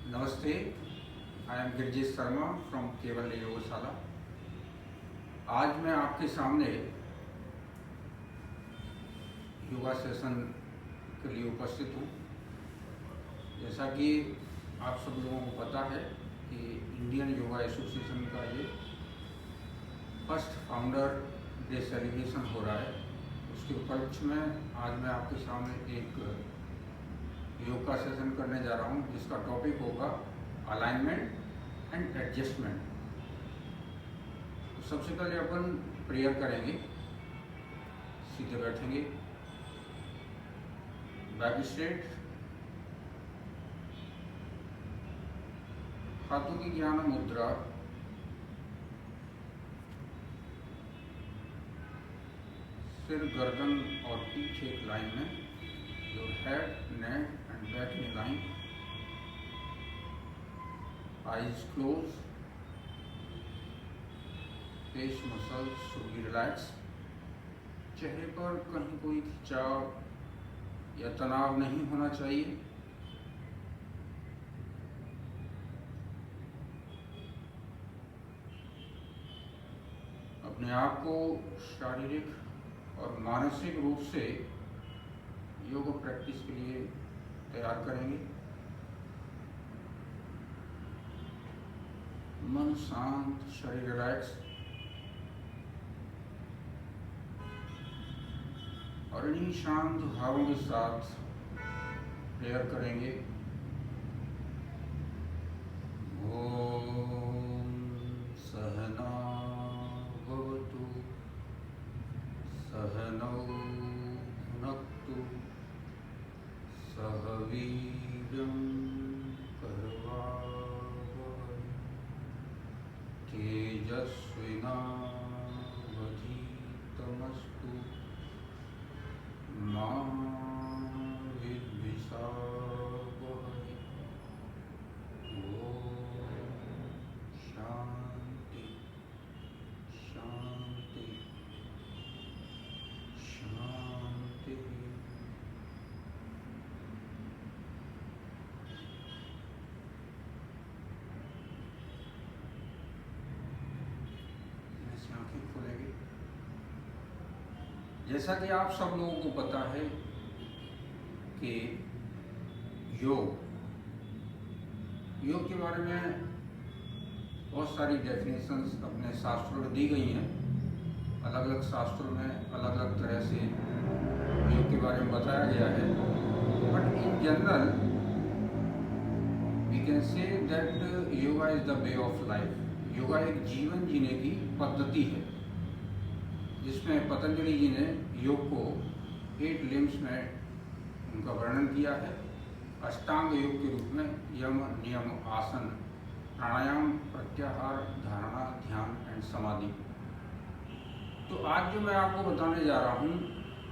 नमस्ते, I am Girijesh Sharma from केवल योगशाला। आज मैं आपके सामने योगा सेशन के लिए उपस्थित हूँ। जैसा कि आप सब लोगों को पता है कि इंडियन योगा एसोसिएशन का ये फर्स्ट फाउंडर डे सेलिब्रेशन हो रहा है। उसके उपलक्ष्य में आज मैं आपके सामने एक योग का सेशन करने जा रहा हूँ, जिसका टॉपिक होगा अलाइनमेंट एंड एडजस्टमेंट। तो सबसे पहले अपन प्रेयर करेंगे, सीधे बैठेंगे, बैक स्ट्रेट, हाथों की ज्ञान मुद्रा, सिर, गर्दन और पीठ एक लाइन में, your head, neck and back in line, eyes closed, face muscles should be relaxed। चेहरे पर कहीं कोई खिंचाव या तनाव नहीं होना चाहिए। अपने आप को शारीरिक और मानसिक रूप से योग प्रैक्टिस के लिए तैयार करेंगे। मन शांत, शरीर रिलैक्स, और इन्हीं शांत भावों के साथ प्रेयर करेंगे। ओम सहना भवतु सहनौ भुनक्तु सह वीर्यं करवावहै तेजस्विनावधीतमस्तु मा विद्विषावहै। ओम शांति शांति शांति। आंखें खोलेंगे। जैसा कि आप सब लोगों को पता है कि योग के बारे में बहुत सारी डेफिनेशंस अपने शास्त्रों में दी गई हैं। अलग अलग शास्त्रों में अलग अलग तरह से योग के बारे में बताया गया है। But in general we can say that yoga is the way of life. Yoga एक जीवन जीने की पद्धति है, जिसमें पतंजलि जी ने योग को 8 लिम्स में उनका वर्णन किया है। अष्टांग योग के रूप में यम, नियम, आसन, प्राणायाम, प्रत्याहार, धारणा, ध्यान एंड समाधि। तो आज जो मैं आपको बताने जा रहा हूँ,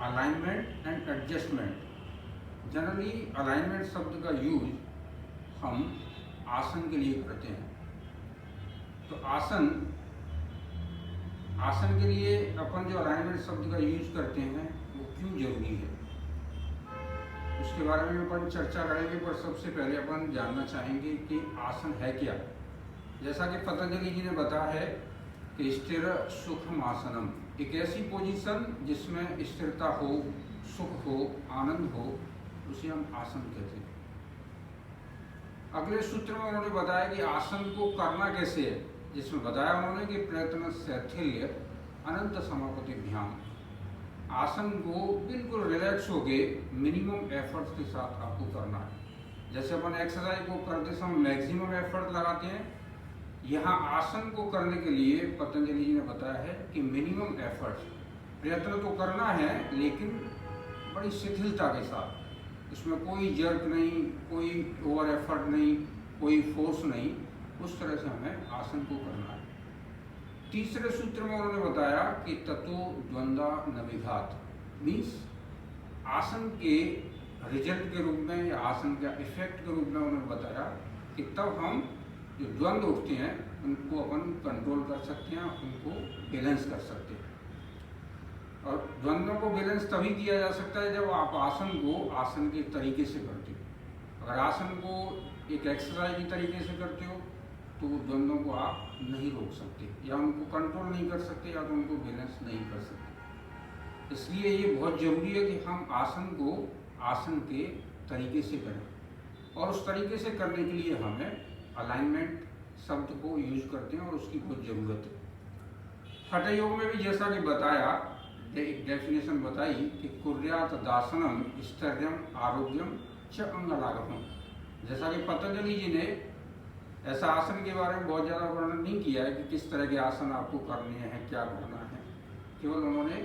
alignment and adjustment. Generally alignment शब्द का यूज हम आसन के लिए करते हैं। तो आसन के लिए अपन जो अलाइनमेंट शब्द का यूज करते हैं वो क्यों जरूरी है, उसके बारे में अपन चर्चा करेंगे। पर सबसे पहले अपन जानना चाहेंगे कि आसन है क्या। जैसा कि पतंजलि जी ने बताया है कि स्थिर सुखम आसनम, एक ऐसी पोजीशन जिसमें स्थिरता हो, सुख हो, आनंद हो, उसे हम आसन कहते हैं। अगले सूत्र में उन्होंने बताया कि आसन को करना कैसे है, जिसमें बताया उन्होंने कि प्रयत्न शैथिल्य अनंत समापति ध्यान। आसन को बिल्कुल रिलैक्स होके मिनिमम एफर्ट्स के साथ आपको करना है। जैसे अपन एक्सरसाइज को करते समय मैक्सिमम एफर्ट लगाते हैं, यहाँ आसन को करने के लिए पतंजलि जी ने बताया है कि मिनिमम एफर्ट्स। प्रयत्न तो करना है लेकिन बड़ी शिथिलता के साथ, इसमें कोई जर्क नहीं, कोई ओवर एफर्ट नहीं, कोई फोर्स नहीं, उस तरह से हमें आसन को करना है। तीसरे सूत्र में उन्होंने बताया कि ततो द्वंद्वा न विघात, मीन्स आसन के रिजल्ट के रूप में या आसन का इफेक्ट के रूप में उन्होंने बताया कि तब हम जो द्वंद्व उठते हैं उनको अपन कंट्रोल कर सकते हैं, उनको बैलेंस कर सकते हैं। और द्वंद्वों को बैलेंस तभी किया जा सकता है जब आप आसन को आसन के तरीके से करते हो। अगर आसन को एक एक्सरसाइज की तरीके से करते हो तो वो द्वंद्वों को आप नहीं रोक सकते, या उनको कंट्रोल नहीं कर सकते, या तो उनको बैलेंस नहीं कर सकते। इसलिए ये बहुत ज़रूरी है कि हम आसन को आसन के तरीके से करें, और उस तरीके से करने के लिए हमें अलाइनमेंट शब्द को यूज करते हैं और उसकी बहुत ज़रूरत है। हठ योग में भी जैसा कि बताया, एक डेफिनेशन बताई कि कुर्यात दासनम स्थैर्यम आरोग्यम च अंगलाघवम। जैसा कि पतंजलि जी ने ऐसा आसन के बारे में बहुत ज़्यादा वर्णन नहीं किया है कि किस तरह के आसन आपको करने हैं, क्या करना है। केवल उन्होंने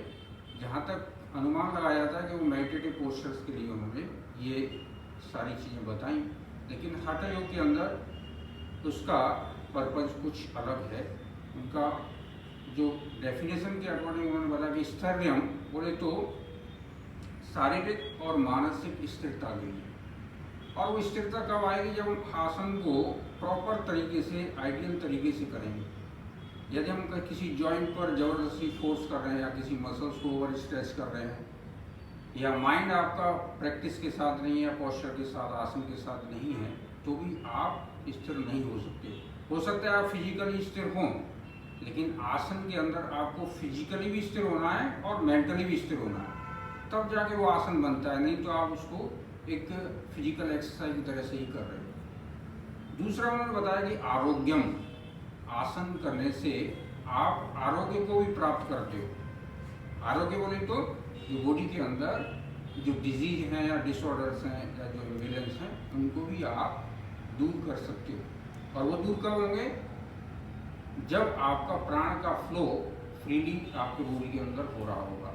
जहाँ तक अनुमान लगाया था कि वो मेडिटेटिव पोस्चर्स के लिए उन्होंने ये सारी चीज़ें बताई, लेकिन हठ योग के अंदर उसका पर्पज कुछ अलग है। उनका जो डेफिनेशन के अकॉर्डिंग उन्होंने बोला कि स्थैर्यम बोले तो शारीरिक और मानसिक स्थिरता के लिए, और वो स्थिरता कब आएगी जब हम आसन को प्रॉपर तरीके से, आइडियल तरीके से करेंगे। यदि हम किसी जॉइंट पर ज़बरदस्ती फोर्स कर रहे हैं, या किसी मसल्स को ओवर स्ट्रेच कर रहे हैं, या माइंड आपका प्रैक्टिस के साथ नहीं है, या पोस्चर के साथ, आसन के साथ नहीं है, तो भी आप स्थिर नहीं हो सकते। हो सकता है आप फिजिकली स्थिर हों, लेकिन आसन के अंदर आपको फिजिकली भी स्थिर होना है और मेंटली भी स्थिर होना है, तब जाके वो आसन बनता है। नहीं तो आप उसको एक फिजिकल एक्सरसाइज की तरह से ही कर रहे हैं। दूसरा उन्होंने बताया कि आरोग्यम, आसन करने से आप आरोग्य को भी प्राप्त करते हो। आरोग्य बोले तो जो बॉडी के अंदर जो डिजीज हैं या डिसऑर्डर्स हैं या जो इम्बैलेंस हैं, उनको भी आप दूर कर सकते हो। और वो दूर कब होंगे? जब आपका प्राण का फ्लो फ्रीली आपके बॉडी के अंदर हो रहा होगा।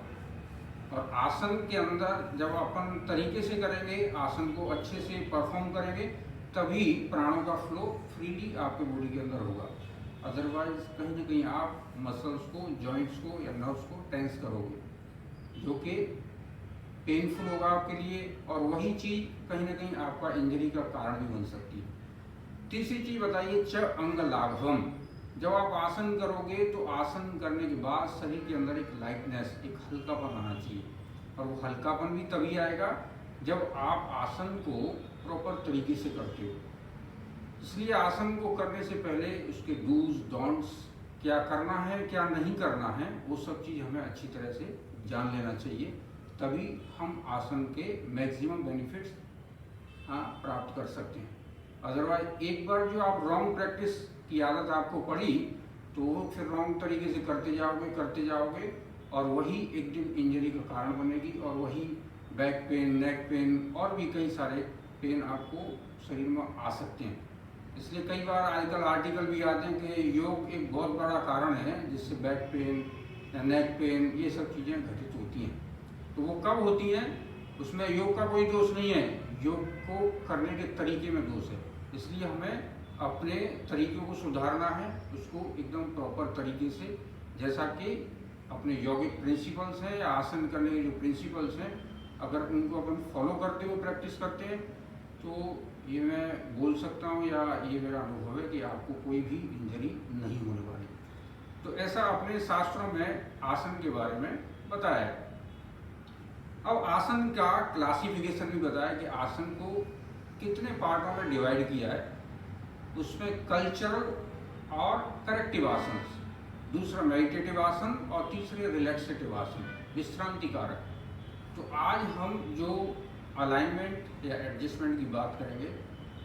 और आसन के अंदर जब अपन तरीके से करेंगे, आसन को अच्छे से परफॉर्म करेंगे, तभी प्राणों का फ्लो फ्रीली आपके बॉडी के अंदर होगा। अदरवाइज कहीं ना कहीं आप मसल्स को, जॉइंट्स को या नर्व्स को टेंस करोगे, जो कि पेनफुल होगा आपके लिए, और वही चीज़ कहीं ना कहीं आपका इंजरी का कारण भी बन सकती है। तीसरी चीज़ बताइए, च अंग लाघवम। जब आप आसन करोगे तो आसन करने के बाद शरीर के अंदर एक लाइटनेस, एक हल्कापन आना चाहिए, और वो हल्कापन भी तभी आएगा जब आप आसन को प्रॉपर तरीके से करते हो। इसलिए आसन को करने से पहले उसके डूज डोंट्स, क्या करना है क्या नहीं करना है, वो सब चीज़ हमें अच्छी तरह से जान लेना चाहिए, तभी हम आसन के मैक्सिमम बेनिफिट्स प्राप्त कर सकते हैं। अदरवाइज एक बार जो आप रॉन्ग प्रैक्टिस की आदत आपको पड़ी, तो वो फिर रॉन्ग तरीके से करते जाओगे, और वही एक दिन इंजरी का कारण बनेगी, और वही बैक पेन, नेक पेन और भी कई सारे पेन आपको शरीर में आ सकते हैं। इसलिए कई बार आजकल आर्टिकल भी आते हैं कि योग एक बहुत बड़ा कारण है जिससे बैक पेन या नेक पेन, ये सब चीज़ें घटित होती हैं। तो वो कब होती हैं? उसमें योग का कोई दोष नहीं है, योग को करने के तरीके में दोष है। इसलिए हमें अपने तरीक़ों को सुधारना है, उसको एकदम प्रॉपर तरीके से, जैसा कि अपने योगिक प्रिंसिपल्स हैं या आसन करने के जो प्रिंसिपल्स हैं, अगर उनको अपन फॉलो करते हुए प्रैक्टिस करते हैं, तो ये मैं बोल सकता हूँ, या ये मेरा अनुभव है कि आपको कोई भी इंजरी नहीं होने वाली। तो ऐसा अपने शास्त्रों में आसन के बारे में बताया है। अब आसन का क्लासिफिकेशन भी बताया कि आसन को कितने पार्टों में डिवाइड किया है। उसमें कल्चरल और करेक्टिव आसन, दूसरा मेडिटेटिव आसन, और तीसरे रिलैक्सेटिव आसन, विश्रांति कारक। तो आज हम जो अलाइनमेंट या एडजस्टमेंट की बात करेंगे,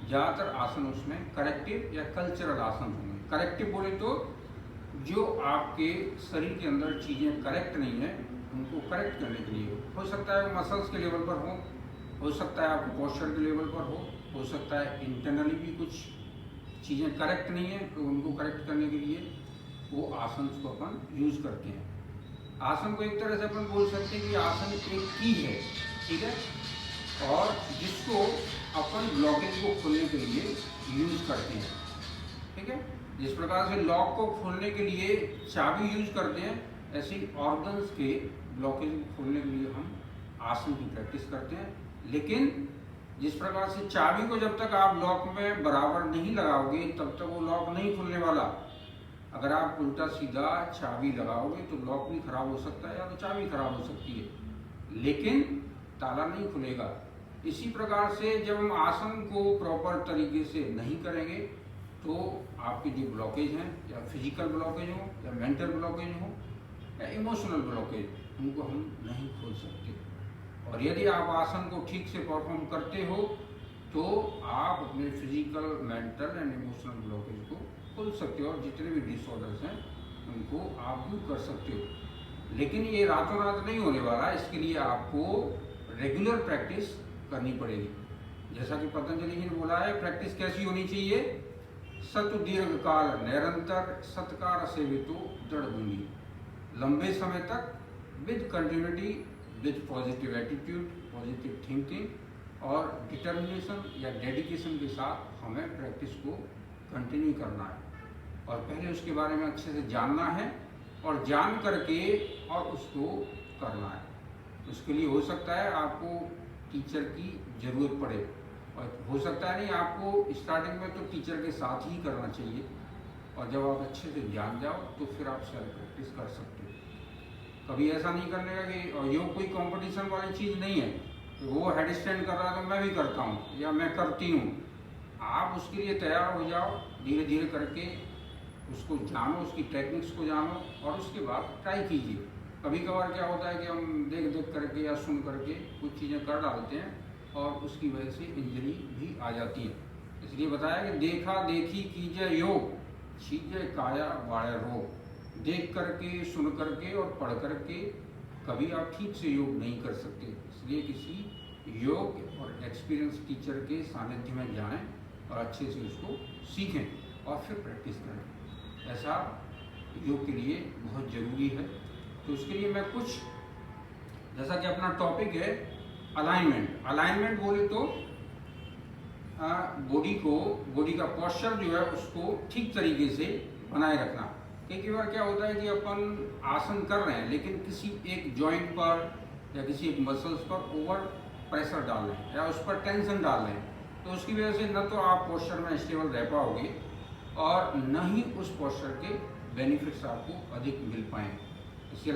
ज़्यादातर आसन उसमें करेक्टिव या कल्चरल आसन होंगे। करेक्टिव बोले तो जो आपके शरीर के अंदर चीज़ें करेक्ट नहीं है, उनको करेक्ट करने के लिए हो सकता है वो मसल्स के लेवल पर हो सकता है आपके पोस्चर के लेवल पर हो सकता है इंटरनली भी कुछ चीज़ें करेक्ट नहीं है, तो उनको करेक्ट करने के लिए वो आसन को अपन यूज करते हैं। आसन को एक तरह से अपन बोल सकते हैं कि आसन एक की है, ठीक है, और जिसको अपन ब्लॉकेज को खोलने के लिए यूज करते हैं, ठीक है। जिस प्रकार से लॉक को खोलने के लिए चाबी यूज करते हैं, ऐसे ऑर्गन्स के ब्लॉकेज को खोलने के लिए हम आसन की प्रैक्टिस करते हैं। लेकिन जिस प्रकार से चाबी को जब तक आप लॉक में बराबर नहीं लगाओगे, तब तक वो लॉक नहीं खुलने वाला। अगर आप उल्टा सीधा चाबी लगाओगे तो लॉक भी खराब हो सकता है, या तो चाबी खराब हो सकती है, लेकिन ताला नहीं खुलेगा। इसी प्रकार से जब हम आसन को प्रॉपर तरीके से नहीं करेंगे तो आपके जो ब्लॉकेज हैं, या फिजिकल ब्लॉकेज हो, या मेंटल ब्लॉकेज हो, या इमोशनल ब्लॉकेज, उनको हम नहीं खोल सकते। और यदि आप आसन को ठीक से परफॉर्म करते हो तो आप अपने physical, mental and emotional blockage को खोल सकते हो, और जितने भी डिसऑर्डर्स हैं उनको आप दूर कर सकते हो। लेकिन ये रातों रात नहीं होने वाला, इसके लिए आपको रेगुलर प्रैक्टिस करनी पड़ेगी। जैसा कि पतंजलि जी ने बोला है, प्रैक्टिस कैसी होनी चाहिए? सतु दीर्घ काल निरंतर सत्कार सेवितो दृढ़ भूमि, लंबे समय तक with continuity, with positive attitude, positive thinking और डिटर्मिनेशन या डेडिकेशन के साथ हमें प्रैक्टिस को कंटिन्यू करना है। और पहले उसके बारे में अच्छे से जानना है, और जान करके और उसको करना है। उसके लिए हो सकता है आपको टीचर की ज़रूरत पड़े, और हो सकता है नहीं, आपको स्टार्टिंग में तो टीचर के साथ ही करना चाहिए, और जब आप अच्छे से जान जाओ तो फिर आप सेल्फ प्रैक्टिस कर सकते हो। कभी ऐसा नहीं करने का कि योग कोई कंपटीशन वाली चीज़ नहीं है, तो वो हेड स्टैंड कर रहा है तो मैं भी करता हूँ या मैं करती हूँ। आप उसके लिए तैयार हो जाओ, धीरे धीरे करके उसको जानो, उसकी टेक्निक्स को जानो, और उसके बाद ट्राई कीजिए। कभी कभार क्या होता है कि हम देख देख करके या सुन करके कुछ चीज़ें कर डालते हैं, और उसकी वजह से इंजरी भी आ जाती है। इसलिए बताया कि देखा देखी कीजिए योग, छीजे काया बाढ़े रोग। देख करके, सुन करके और पढ़ करके कभी आप ठीक से योग नहीं कर सकते। इसलिए किसी योग और एक्सपीरियंस टीचर के सानिध्य में जाएं और अच्छे से उसको सीखें और फिर प्रैक्टिस करें। ऐसा योग के लिए बहुत ज़रूरी है। तो उसके लिए मैं कुछ, जैसा कि अपना टॉपिक है अलाइनमेंट। अलाइनमेंट बोले तो बॉडी का पोस्चर जो है उसको ठीक तरीके से बनाए रखना। कई बार क्या होता है कि अपन आसन कर रहे हैं लेकिन किसी एक जॉइंट पर या किसी एक मसल्स पर ओवर प्रेशर डाल रहे हैं या उस पर टेंशन डाल रहे हैं, तो उसकी वजह से न तो आप पोस्चर में स्टेबल रह पाओगे और न ही उस पोस्चर के बेनिफिट्स आपको अधिक मिल पाएंगे। इसलिए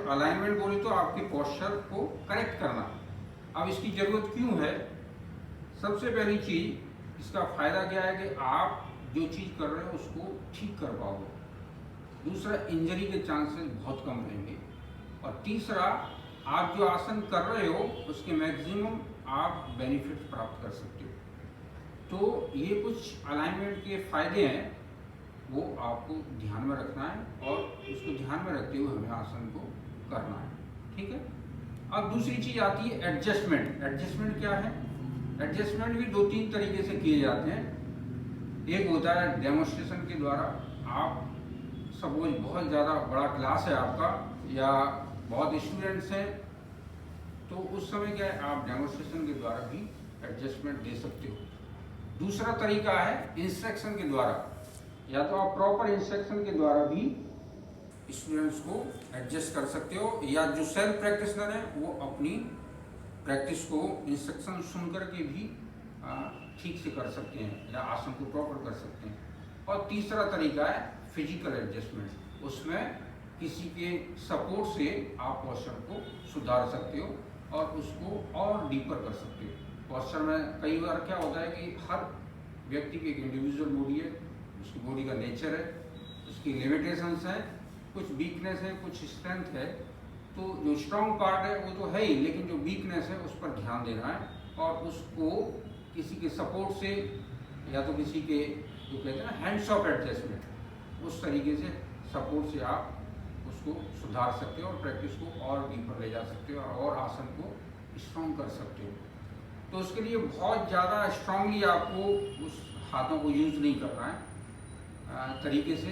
अलाइनमेंट बोले तो आपके पोस्चर को करेक्ट करना। अब इसकी ज़रूरत क्यों है? सबसे पहली चीज़, इसका फ़ायदा क्या है कि आप जो चीज़ कर रहे हो उसको ठीक कर पाओगे। दूसरा, इंजरी के चांसेस बहुत कम रहेंगे। और तीसरा, आप जो आसन कर रहे हो उसके मैक्सिमम आप बेनिफिट प्राप्त कर सकते हो। तो ये कुछ अलाइनमेंट के फ़ायदे हैं, वो आपको ध्यान में रखना है और उसको ध्यान में रखते हुए हमें आसन को करना है। ठीक है। अब दूसरी चीज़ आती है एडजस्टमेंट। एडजस्टमेंट क्या है? एडजस्टमेंट भी दो तीन तरीके से किए जाते हैं। एक होता है डेमोन्स्ट्रेशन के द्वारा। आप सपोज बहुत ज़्यादा बड़ा क्लास है आपका या बहुत स्टूडेंट्स हैं, तो उस समय क्या है, आप डेमोन्स्ट्रेशन के द्वारा भी एडजस्टमेंट दे सकते हो। दूसरा तरीका है इंस्ट्रक्शन के द्वारा। या तो आप प्रॉपर इंस्ट्रक्शन के द्वारा भी स्टूडेंट्स को एडजस्ट कर सकते हो, या जो सेल्फ प्रैक्टिशनर है वो अपनी प्रैक्टिस को इंस्ट्रक्शन सुन करके भी ठीक से कर सकते हैं या आसन को प्रॉपर कर सकते हैं। और तीसरा तरीका है फिजिकल एडजस्टमेंट। उसमें किसी के सपोर्ट से आप पोस्चर को सुधार सकते हो और उसको और डीपर कर सकते हो। पोस्चर में कई बार क्या होता है कि हर व्यक्ति की एक इंडिविजुअल बॉडी है, उसकी बॉडी का नेचर है, उसकी लिमिटेशंस हैं, कुछ वीकनेस है, कुछ स्ट्रेंथ है। तो जो स्ट्रॉन्ग पार्ट है वो तो है ही, लेकिन जो वीकनेस है उस पर ध्यान देना है और उसको किसी के सपोर्ट से या तो किसी के जो कहते हैं ना हैंड्स ऑफ एडजस्टमेंट, उस तरीके से सपोर्ट से आप उसको सुधार सकते हो और प्रैक्टिस को और डीपर ले जा सकते हो और आसन को स्ट्रॉन्ग कर सकते हो। तो उसके लिए बहुत ज़्यादा स्ट्रांगली आपको उस हाथों को यूज़ नहीं करना है तरीके से।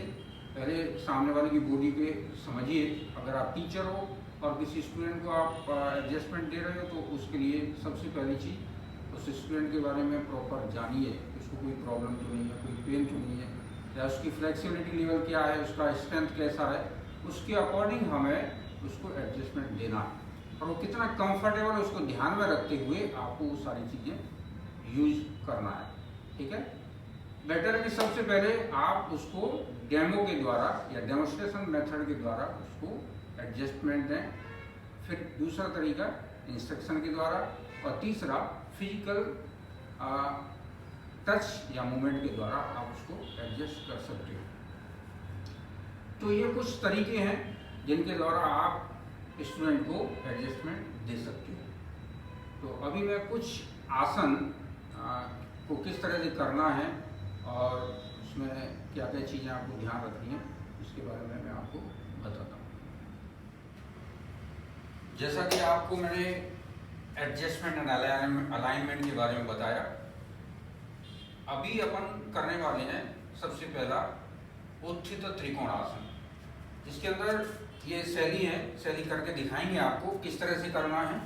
पहले सामने वाले की बॉडी पे समझिए। अगर आप टीचर हो और किसी स्टूडेंट को आप एडजस्टमेंट दे रहे हो तो उसके लिए सबसे पहली चीज़ उस स्टूडेंट के बारे में प्रॉपर जानिए। उसको कोई प्रॉब्लम तो नहीं है, कोई पेन तो नहीं है, या उसकी फ्लेक्सिबिलिटी लेवल क्या है, उसका स्ट्रेंथ कैसा है, उसके अकॉर्डिंग हमें उसको एडजस्टमेंट देना है। और वो कितना कंफर्टेबल है उसको ध्यान में रखते हुए आपको वो सारी चीज़ें यूज करना है। ठीक है। बेटर है कि सबसे पहले आप उसको डेमो के द्वारा या डेमोन्स्ट्रेशन मेथड के द्वारा उसको एडजस्टमेंट दें। फिर दूसरा तरीका इंस्ट्रक्शन के द्वारा, और तीसरा फिजिकल टच या मूवमेंट के द्वारा आप उसको एडजस्ट कर सकते हो। तो ये कुछ तरीके हैं जिनके द्वारा आप स्टूडेंट को एडजस्टमेंट दे सकते हो। तो अभी मैं कुछ आसन को किस तरह से करना है और उसमें क्या क्या चीज़ें आपको ध्यान रखनी है उसके बारे में मैं आपको बताता हूँ। जैसा कि आपको मैंने एडजस्टमेंट एंड अलाइनमेंट के बारे में बताया, अभी अपन करने वाले हैं सबसे पहला उत्थित त्रिकोणासन, जिसके अंदर ये शैली है, शैली करके दिखाएंगे आपको किस तरह से करना है,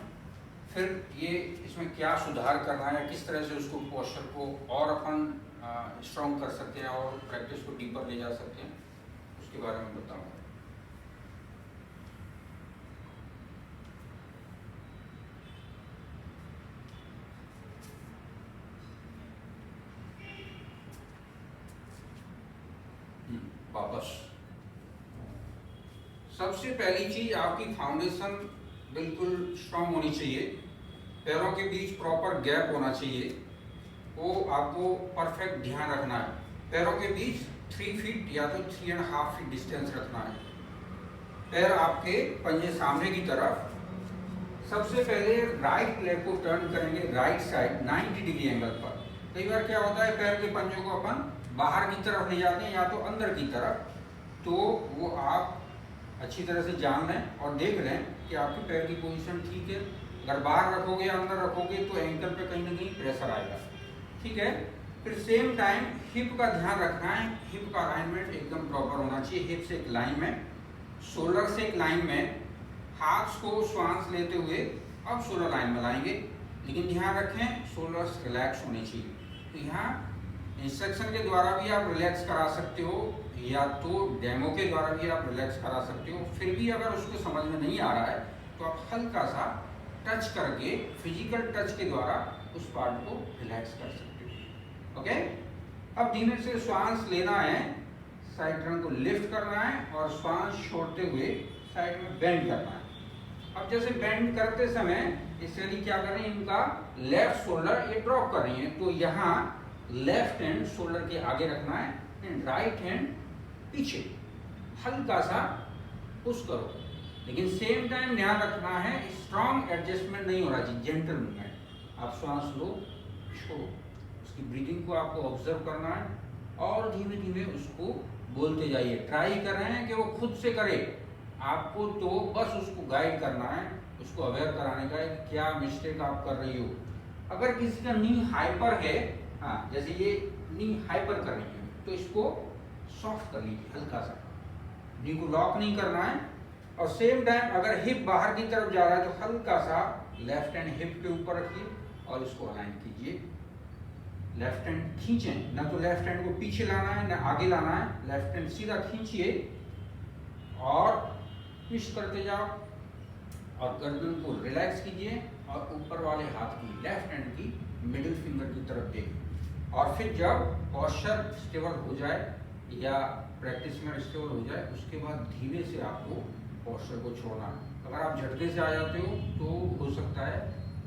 फिर ये इसमें क्या सुधार करना है, किस तरह से उसको पोस्चर को और अपन स्ट्रॉन्ग कर सकते हैं और प्रैक्टिस को डीपर ले जा सकते हैं, उसके बारे में बताऊंगा। वापस सबसे पहली चीज, आपकी फाउंडेशन बिल्कुल स्ट्रांग होनी चाहिए, पैरों के बीच प्रॉपर गैप होना चाहिए, वो आपको परफेक्ट ध्यान रखना है। पैरों के बीच 3 फीट या तो 3.5 फीट डिस्टेंस रखना है। पैर आपके पंजे सामने की तरफ। सबसे पहले राइट लेग को टर्न करेंगे राइट साइड 90 डिग्री एंगल पर। कई बार क्या होता है, पैर के पंजों को अपन बाहर की तरफ ले जाते हैं या तो अंदर की तरफ, तो वो आप अच्छी तरह से जान लें और देख लें कि आपके पैर की पोजीशन ठीक है। अगर बाहर रखोगे या अंदर रखोगे तो एंकल पे कहीं ना कहीं प्रेशर आएगा, ठीक है। फिर सेम टाइम हिप का ध्यान रखना है, हिप का अलाइनमेंट एकदम प्रॉपर होना चाहिए। हिप से एक लाइन में, शोल्डर से एक लाइन में, हाथ को श्वास लेते हुए अब शोल्डर लाइन में लाएंगे, लेकिन ध्यान रखें शोल्डर्स रिलैक्स होने चाहिए। तो यहाँ इंस्ट्रक्शन के द्वारा भी आप रिलैक्स करा सकते हो या तो डेमो के द्वारा भी आप रिलैक्स करा सकते हो। फिर भी अगर उसको समझ में नहीं आ रहा है तो आप हल्का सा टच करके, फिजिकल टच के द्वारा उस पार्ट को रिलैक्स कर सकते हो। ओके, अब धीमे से श्वास लेना है, साइड टर्न को लिफ्ट करना है और श्वास छोड़ते हुए साइड में बेंड करना है। अब जैसे बेंड करते समय इसलिए क्या कर रही है, इनका लेफ्ट शोल्डर ये ड्रॉप कर रही है, तो यहाँ लेफ्ट हैंड शोल्डर के आगे रखना है एंड राइट हैंड पीछे, हल्का सा पुश करो, लेकिन सेम टाइम ध्यान रखना है स्ट्रॉन्ग एडजस्टमेंट नहीं हो रहा चाहिए, जेंटल मूवमेंट। आप श्वास लो, छोड़ो, उसकी ब्रीदिंग को आपको ऑब्जर्व करना है और धीमे धीमे उसको बोलते जाइए। ट्राई कर रहे हैं कि वो खुद से करे, आपको तो बस उसको गाइड करना है, उसको अवेयर कराने का है कि क्या मिस्टेक आप कर रही हो। अगर किसी का नी हाइपर है, हाँ जैसे ये नी हाइपर कर रही है, तो इसको सॉफ्ट कर लीजिए हल्का सा, नी को लॉक नहीं करना है। और सेम टाइम अगर हिप बाहर की तरफ जा रहा है तो हल्का सा लेफ्ट हैंड हिप के ऊपर रखिए और इसको अलाइन कीजिए। लेफ्ट हैंड खींचें, ना तो लेफ्ट हैंड को पीछे लाना है ना आगे लाना है, लेफ्ट हैंड सीधा खींचिए और ट्विस्ट करते जाओ और गर्दन को रिलैक्स कीजिए और ऊपर वाले हाथ की, लेफ्ट हैंड की मिडिल फिंगर की तरफ देखिए। और फिर जब पोस्चर स्टेबल हो जाए या प्रैक्टिस में स्टेबल हो जाए, उसके बाद धीरे से आपको पोस्चर को छोड़ना है। अगर आप झटके से आ जाते हो तो हो सकता है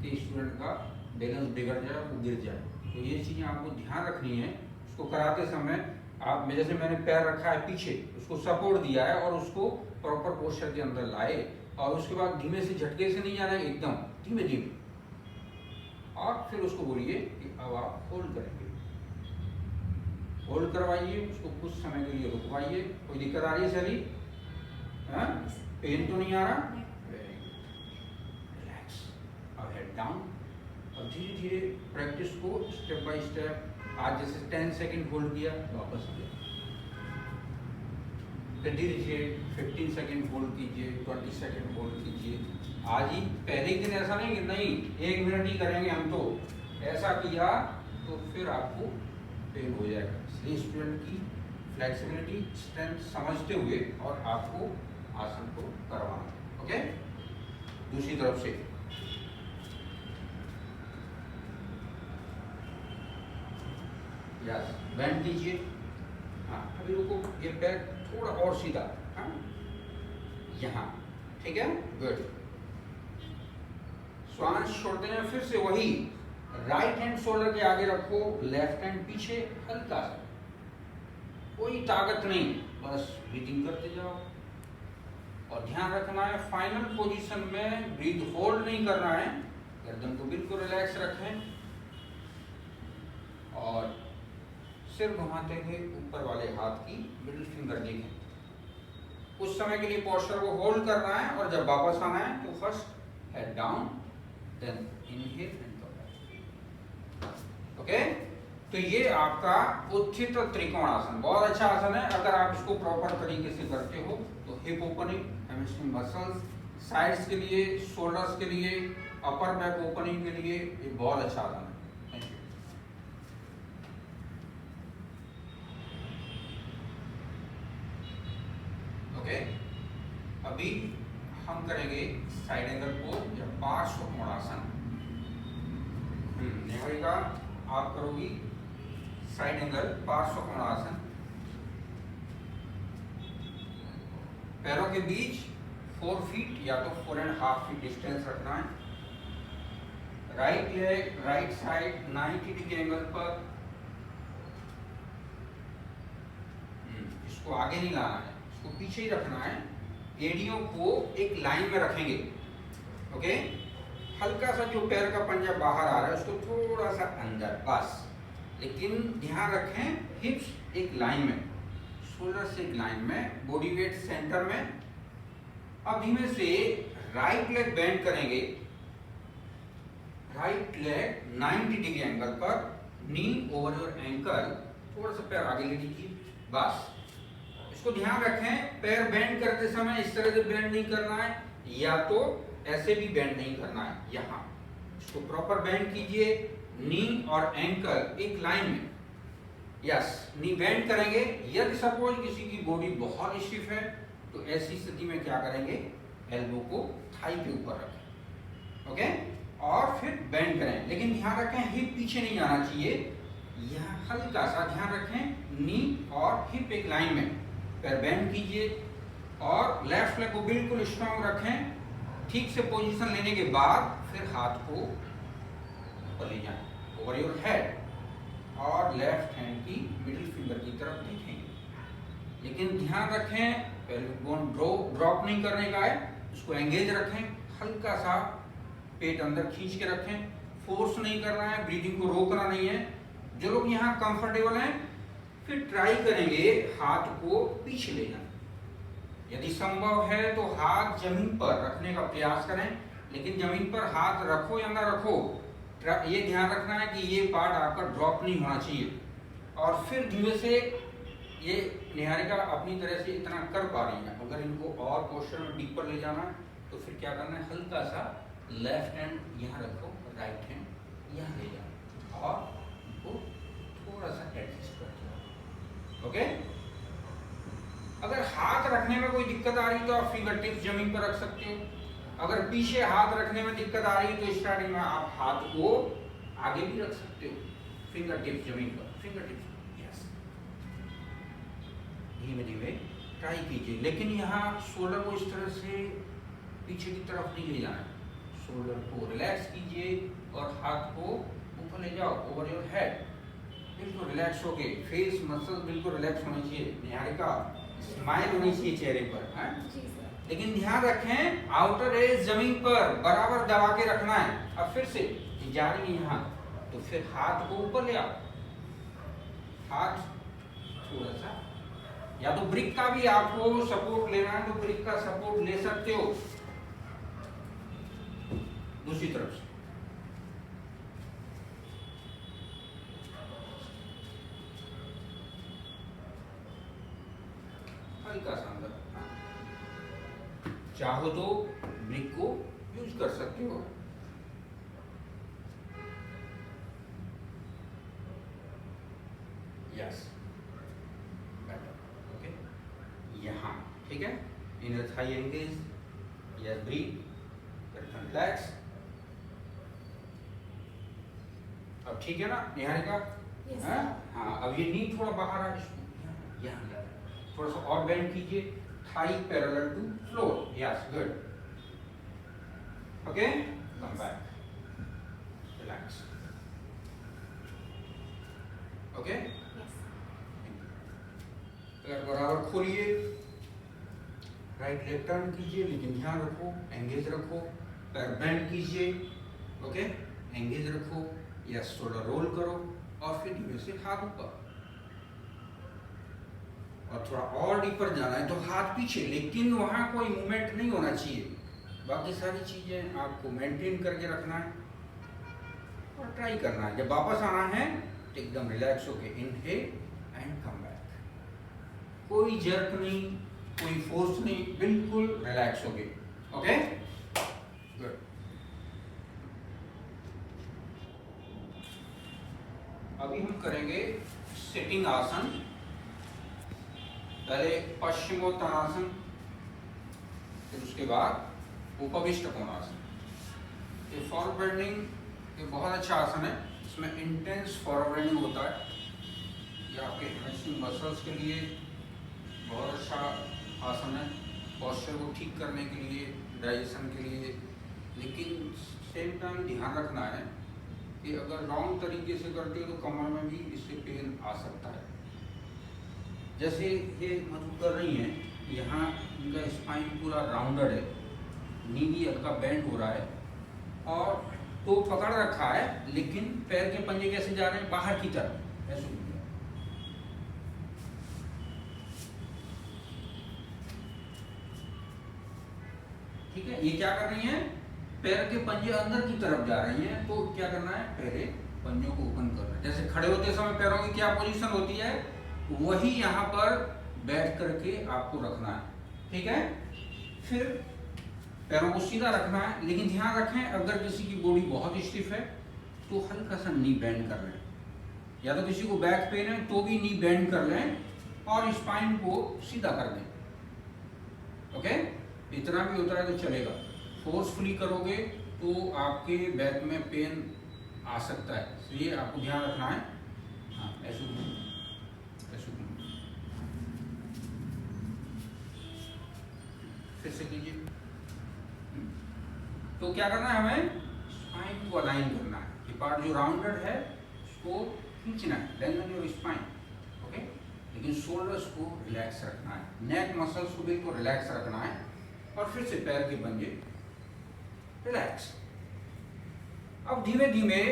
कि स्टूडेंट का बैलेंस बिगड़ जाए, वो गिर जाए। तो ये चीज़ें आपको ध्यान रखनी है। उसको कराते समय आप, जैसे मैंने पैर रखा है पीछे, उसको सपोर्ट दिया है और उसको प्रॉपर पोस्चर के अंदर लाए और उसके बाद धीमे से, झटके से नहीं जाना है, एकदम धीमे धीमे, और फिर उसको बोलिए कि अब आप होल्ड करेंगे। होल्ड करवाइए, उसको कुछ समय के लिए रुकवाइए। कोई दिक्कत आ रही है सभी? पेन तो नहीं आ रहा? रिलैक्स, अब हेड डाउन और धीरे धीरे प्रैक्टिस को स्टेप बाय स्टेप। आज जैसे 10 सेकंड होल्ड किया, वापस किया, फिर धीरे धीरे 15 सेकंड होल्ड कीजिए, 20 सेकंड होल्ड कीजिए। आज ही पहले ही दिन ऐसा नहीं कि नहीं 1 मिनट ही करेंगे हम, तो ऐसा किया तो फिर आपको पेन हो जाएगा। इसलिए स्टूडेंट की फ्लेक्सिबिलिटी, स्ट्रेंथ समझते हुए और आपको आसन को करवाना। ओके, दूसरी तरफ से यस, बेंड कीजिए। हाँ, अभी रुको, ये पैर थोड़ा और सीधा, हाँ यहाँ, ठीक है, गुड। श्वास छोड़ते हैं, फिर से वही राइट हैंड शोल्डर के आगे रखो, लेफ्ट हैंड पीछे, हल्का सा, कोई ताकत नहीं, बस ब्रीदिंग करते जाओ। और ध्यान रखना है फाइनल पोजीशन में ब्रीथ होल्ड नहीं करना है, गर्दन को बिल्कुल रिलैक्स रखें और सिर घुमाते हुए ऊपर वाले हाथ की मिडिल फिंगर देखें। कुछ समय के लिए पोस्चर को होल्ड करना है और जब वापस आना है तो first head down, then inhale and come back. Okay, तो ये आपका उत्थित त्रिकोण आसन बहुत अच्छा आसन है। अगर आप इसको प्रॉपर तरीके से करते हो तो hip opening, hamstring muscles, sides के लिए, शोल्डर्स के लिए, अपर बैक ओपनिंग के लिए ये बहुत अच्छा आसन है। Thank you. ओके, अभी हम करेंगे साइड एंगल पोज या पार्श्व कोणासन। निहारिका आप करोगी साइड एंगल पार्श्व कोणासन। पैरों के बीच 4 फीट या तो 4.5 फीट डिस्टेंस रखना है। Right leg right side 90 degree angle पर, इसको आगे नहीं लाना है, इसको पीछे ही रखना है। एड़ियों को एक लाइन में रखेंगे। ओके, हल्का सा जो पैर का पंजा बाहर आ रहा है उसको थोड़ा सा अंदर बस, लेकिन ध्यान रखें हिप्स एक लाइन में, शोल्डर से एक लाइन में, बॉडी वेट सेंटर में। अब धीमे से राइट लेग बेंड करेंगे, राइट लेग 90 डिग्री एंगल पर, नी ओवर योर एंकल, थोड़ा सा पैर आगे ले लीजिए बस। इसको ध्यान रखें पैर बेंड करते समय इस तरह से बेंड नहीं करना है, या तो ऐसे भी बेंड नहीं करना है, यहाँ इसको प्रॉपर बेंड कीजिए। नी और एंकल एक लाइन में, यस, नी बेंड करेंगे। यदि सपोज किसी की बॉडी बहुत स्टिफ है तो ऐसी स्थिति में क्या करेंगे, एल्बो को थाई के ऊपर रखें। ओके, और फिर बेंड करें, लेकिन ध्यान रखें हिप पीछे नहीं जाना चाहिए। यहाँ हल्का सा ध्यान रखें, नी और हिप एक लाइन में, पैर बेंड कीजिए और लेफ्ट लेग को बिल्कुल स्ट्रांग रखें। ठीक से पोजीशन लेने के बाद फिर हाथ को ऊपर ले जाएं ओवर योर हेड और लेफ्ट हैंड की मिडिल फिंगर की तरफ देखेंगे। लेकिन ध्यान रखें पेल्विक बोन ड्रॉप नहीं करने का है, उसको एंगेज रखें, हल्का सा पेट अंदर खींच के रखें, फोर्स नहीं करना है, ब्रीदिंग को रोकना नहीं है। जो लोग यहाँ कंफर्टेबल हैं फिर ट्राई करेंगे हाथ को पीछे ले जाना। यदि संभव है तो हाथ जमीन पर रखने का प्रयास करें, लेकिन जमीन पर हाथ रखो या ना रखो, ये ध्यान रखना है कि ये पार्ट आपका ड्रॉप नहीं होना चाहिए। और फिर धीरे से ये निहारिका अपनी तरह से इतना कर पा रही है। अगर इनको और पोस्चर में डीपर ले जाना है तो फिर क्या करना है, हल्का सा लेफ्ट हैंड यहाँ रखो, राइट हैंड यहाँ ले जाओ और इनको थोड़ा सा एडजस्ट कर दो। ओके, अगर हाथ रखने में कोई दिक्कत आ रही है तो आप फिंगर टिप्स जमीन पर रख सकते हो। अगर पीछे हाथ रखने में दिक्कत आ रही है तो स्टार्टिंग में आप हाथ को आगे भी रख सकते हो, फिंगर टिप्स जमीन पर, फिंगर टिप्स, यस। धीमे धीमे ट्राई कीजिए, लेकिन यहाँ शोल्डर को इस तरह से पीछे की तरफ नहीं ले जाना है। शोल्डर को रिलैक्स कीजिए और हाथ को ऊपर ले जाओ ओवर योर हेड, बिल्कुल रिलैक्स होके, फेस मसल्स बिल्कुल रिलैक्स होनी चाहिए। निहारिका स्माइल होनी चाहिए चेहरे पर, है? लेकिन ध्यान रखें आउटर एज जमीन पर बराबर दबा के रखना है। अब फिर से जा रही है यहाँ, तो फिर हाथ को ऊपर ले आओ, हाथ थोड़ा सा, या तो ब्रिक का भी आपको सपोर्ट लेना है तो ब्रिक का सपोर्ट ले सकते हो। दूसरी तरफ से हल्का सा अंदर, चाहो तो ब्रिक को यूज कर सकते हो। यस, बेटर, ओके, यहाँ ठीक है। Inner thigh engage, yes, breathe, relax. अब ठीक है ना निहारिका? yes, हाँ, अब ये नी थोड़ा बाहर आ, यहाँ थोड़ा सा और बेंड कीजिए, thigh parallel to floor, yes, good. Okay, come back, relax. Okay, पैर बराबर खोलिए, राइट लेग टर्न कीजिए, लेकिन ध्यान रखो एंगेज रखो, पैर बेंड कीजिए, ओके, एंगेज रखो, या शोल्डर रोल करो और फिर धीमे से हाथ ऊपर, और थोड़ा और डीपर जाना है तो हाथ पीछे, लेकिन वहां कोई मूवमेंट नहीं होना चाहिए। बाकी सारी चीजें आपको मेंटेन करके रखना है और ट्राई करना है। जब वापस आना है तो एकदम रिलैक्स होके इनहेल एंड कम बैक, कोई जर्क नहीं, कोई फोर्स नहीं, बिल्कुल रिलैक्स होके, ओके, गुड। अभी हम करेंगे सिटिंग आसन। पहले पश्चिमोत्तानासन, फिर उसके बाद उपविष्ट कोणासन। ये फॉरवर्ड बेंडिंग ये बहुत अच्छा आसन है, इसमें इंटेंस फॉरवर्ड बेंडिंग होता है। ये आपके हैमस्ट्रिंग मसल्स के लिए बहुत अच्छा आसन है, पॉस्चर को ठीक करने के लिए, डाइजेशन के लिए। लेकिन सेम टाइम ध्यान रखना है कि अगर रॉन्ग तरीके से करते हो तो कमर में भी इससे पेन आ सकता है। जैसे ये मधु कर रही हैं, यहाँ इनका स्पाइन पूरा राउंडेड है, नी भी हल्का बेंड हो रहा है और तो पकड़ रखा है, लेकिन पैर के पंजे कैसे जा रहे हैं बाहर की तरफ, ऐसे। ठीक है, ये क्या कर रही हैं, पैर के पंजे अंदर की तरफ जा रही हैं, तो क्या करना है, पहले पंजों को ओपन करना है। जैसे खड़े होते समय पैरों की क्या पोजीशन होती है, वही यहाँ पर बैठ करके आपको रखना है। ठीक है, फिर पैरों को सीधा रखना है, लेकिन ध्यान रखें अगर किसी की बॉडी बहुत स्टिफ है तो हल्का सा नी बेंड कर लें, या तो किसी को बैक पेन है तो भी नी बेंड कर लें और स्पाइन को सीधा कर दें। ओके, इतना भी होता है तो चलेगा। फोर्सफुली करोगे तो आपके बैक में पेन आ सकता है, इसलिए आपको ध्यान रखना है। हाँ, ऐसे फिर से कीजिए। तो क्या करना है, हमें स्पाइन को अलाइन करना है। ये पार्ट जो राउंडेड है उसको खींचना है, लेंथन योर स्पाइन, ओके, लेकिन शोल्डर्स को रिलैक्स रखना है, नेक मसल्स को बिल्कुल रिलैक्स रखना है, और फिर से पैर के पंजे रिलैक्स। अब धीमे धीमे,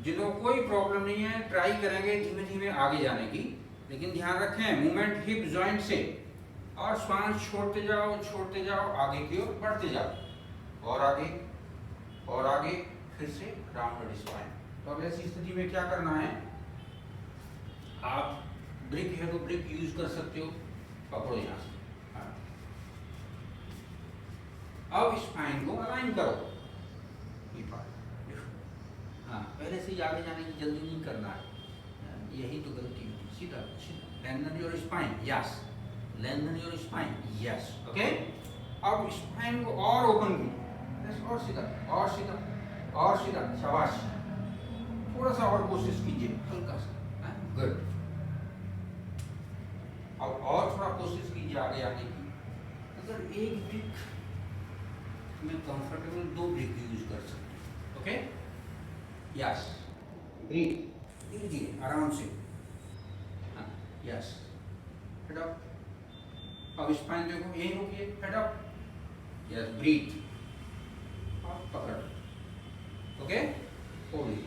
जिनको कोई प्रॉब्लम नहीं है ट्राई करेंगे धीमे धीमे आगे जाने की, लेकिन ध्यान रखें मूवमेंट हिप जॉइंट से, और श्वास छोड़ते जाओ आगे की ओर बढ़ते जाओ, और आगे फिर से राउंडेड स्पाइन। तो अब ऐसी स्थिति में क्या करना है, आप ब्रिक है तो ब्रिक यूज कर सकते हो, पकड़ो यहाँ से। अब स्पाइन को अलाइन करो, हाँ, पहले से ही आगे जाने की जल्दी नहीं करना है, यही तो गलती होती है। सीधा lengthen your spine, yes, lengthen your spine, yes, okay. अब स्पाइन को और ओपन कीजिए, और सीधा और सीधा और सीधा, शाबाश। थोड़ा सा और कोशिश कीजिए, हल्का सा, गुड। अब और थोड़ा कोशिश कीजिए आगे आने की। अगर एक ब्रिक में कंफर्टेबल, 2 ब्रिक यूज कर सकते हैं, ओके, यस, ब्रीथ धीरे धीरे आराम से, हाँ, यस, हेड अप। अब स्पाइन देखो, यही रोकिए, हेड अप, यस, ब्रीथ, और पकड़, ओके, होल्ड।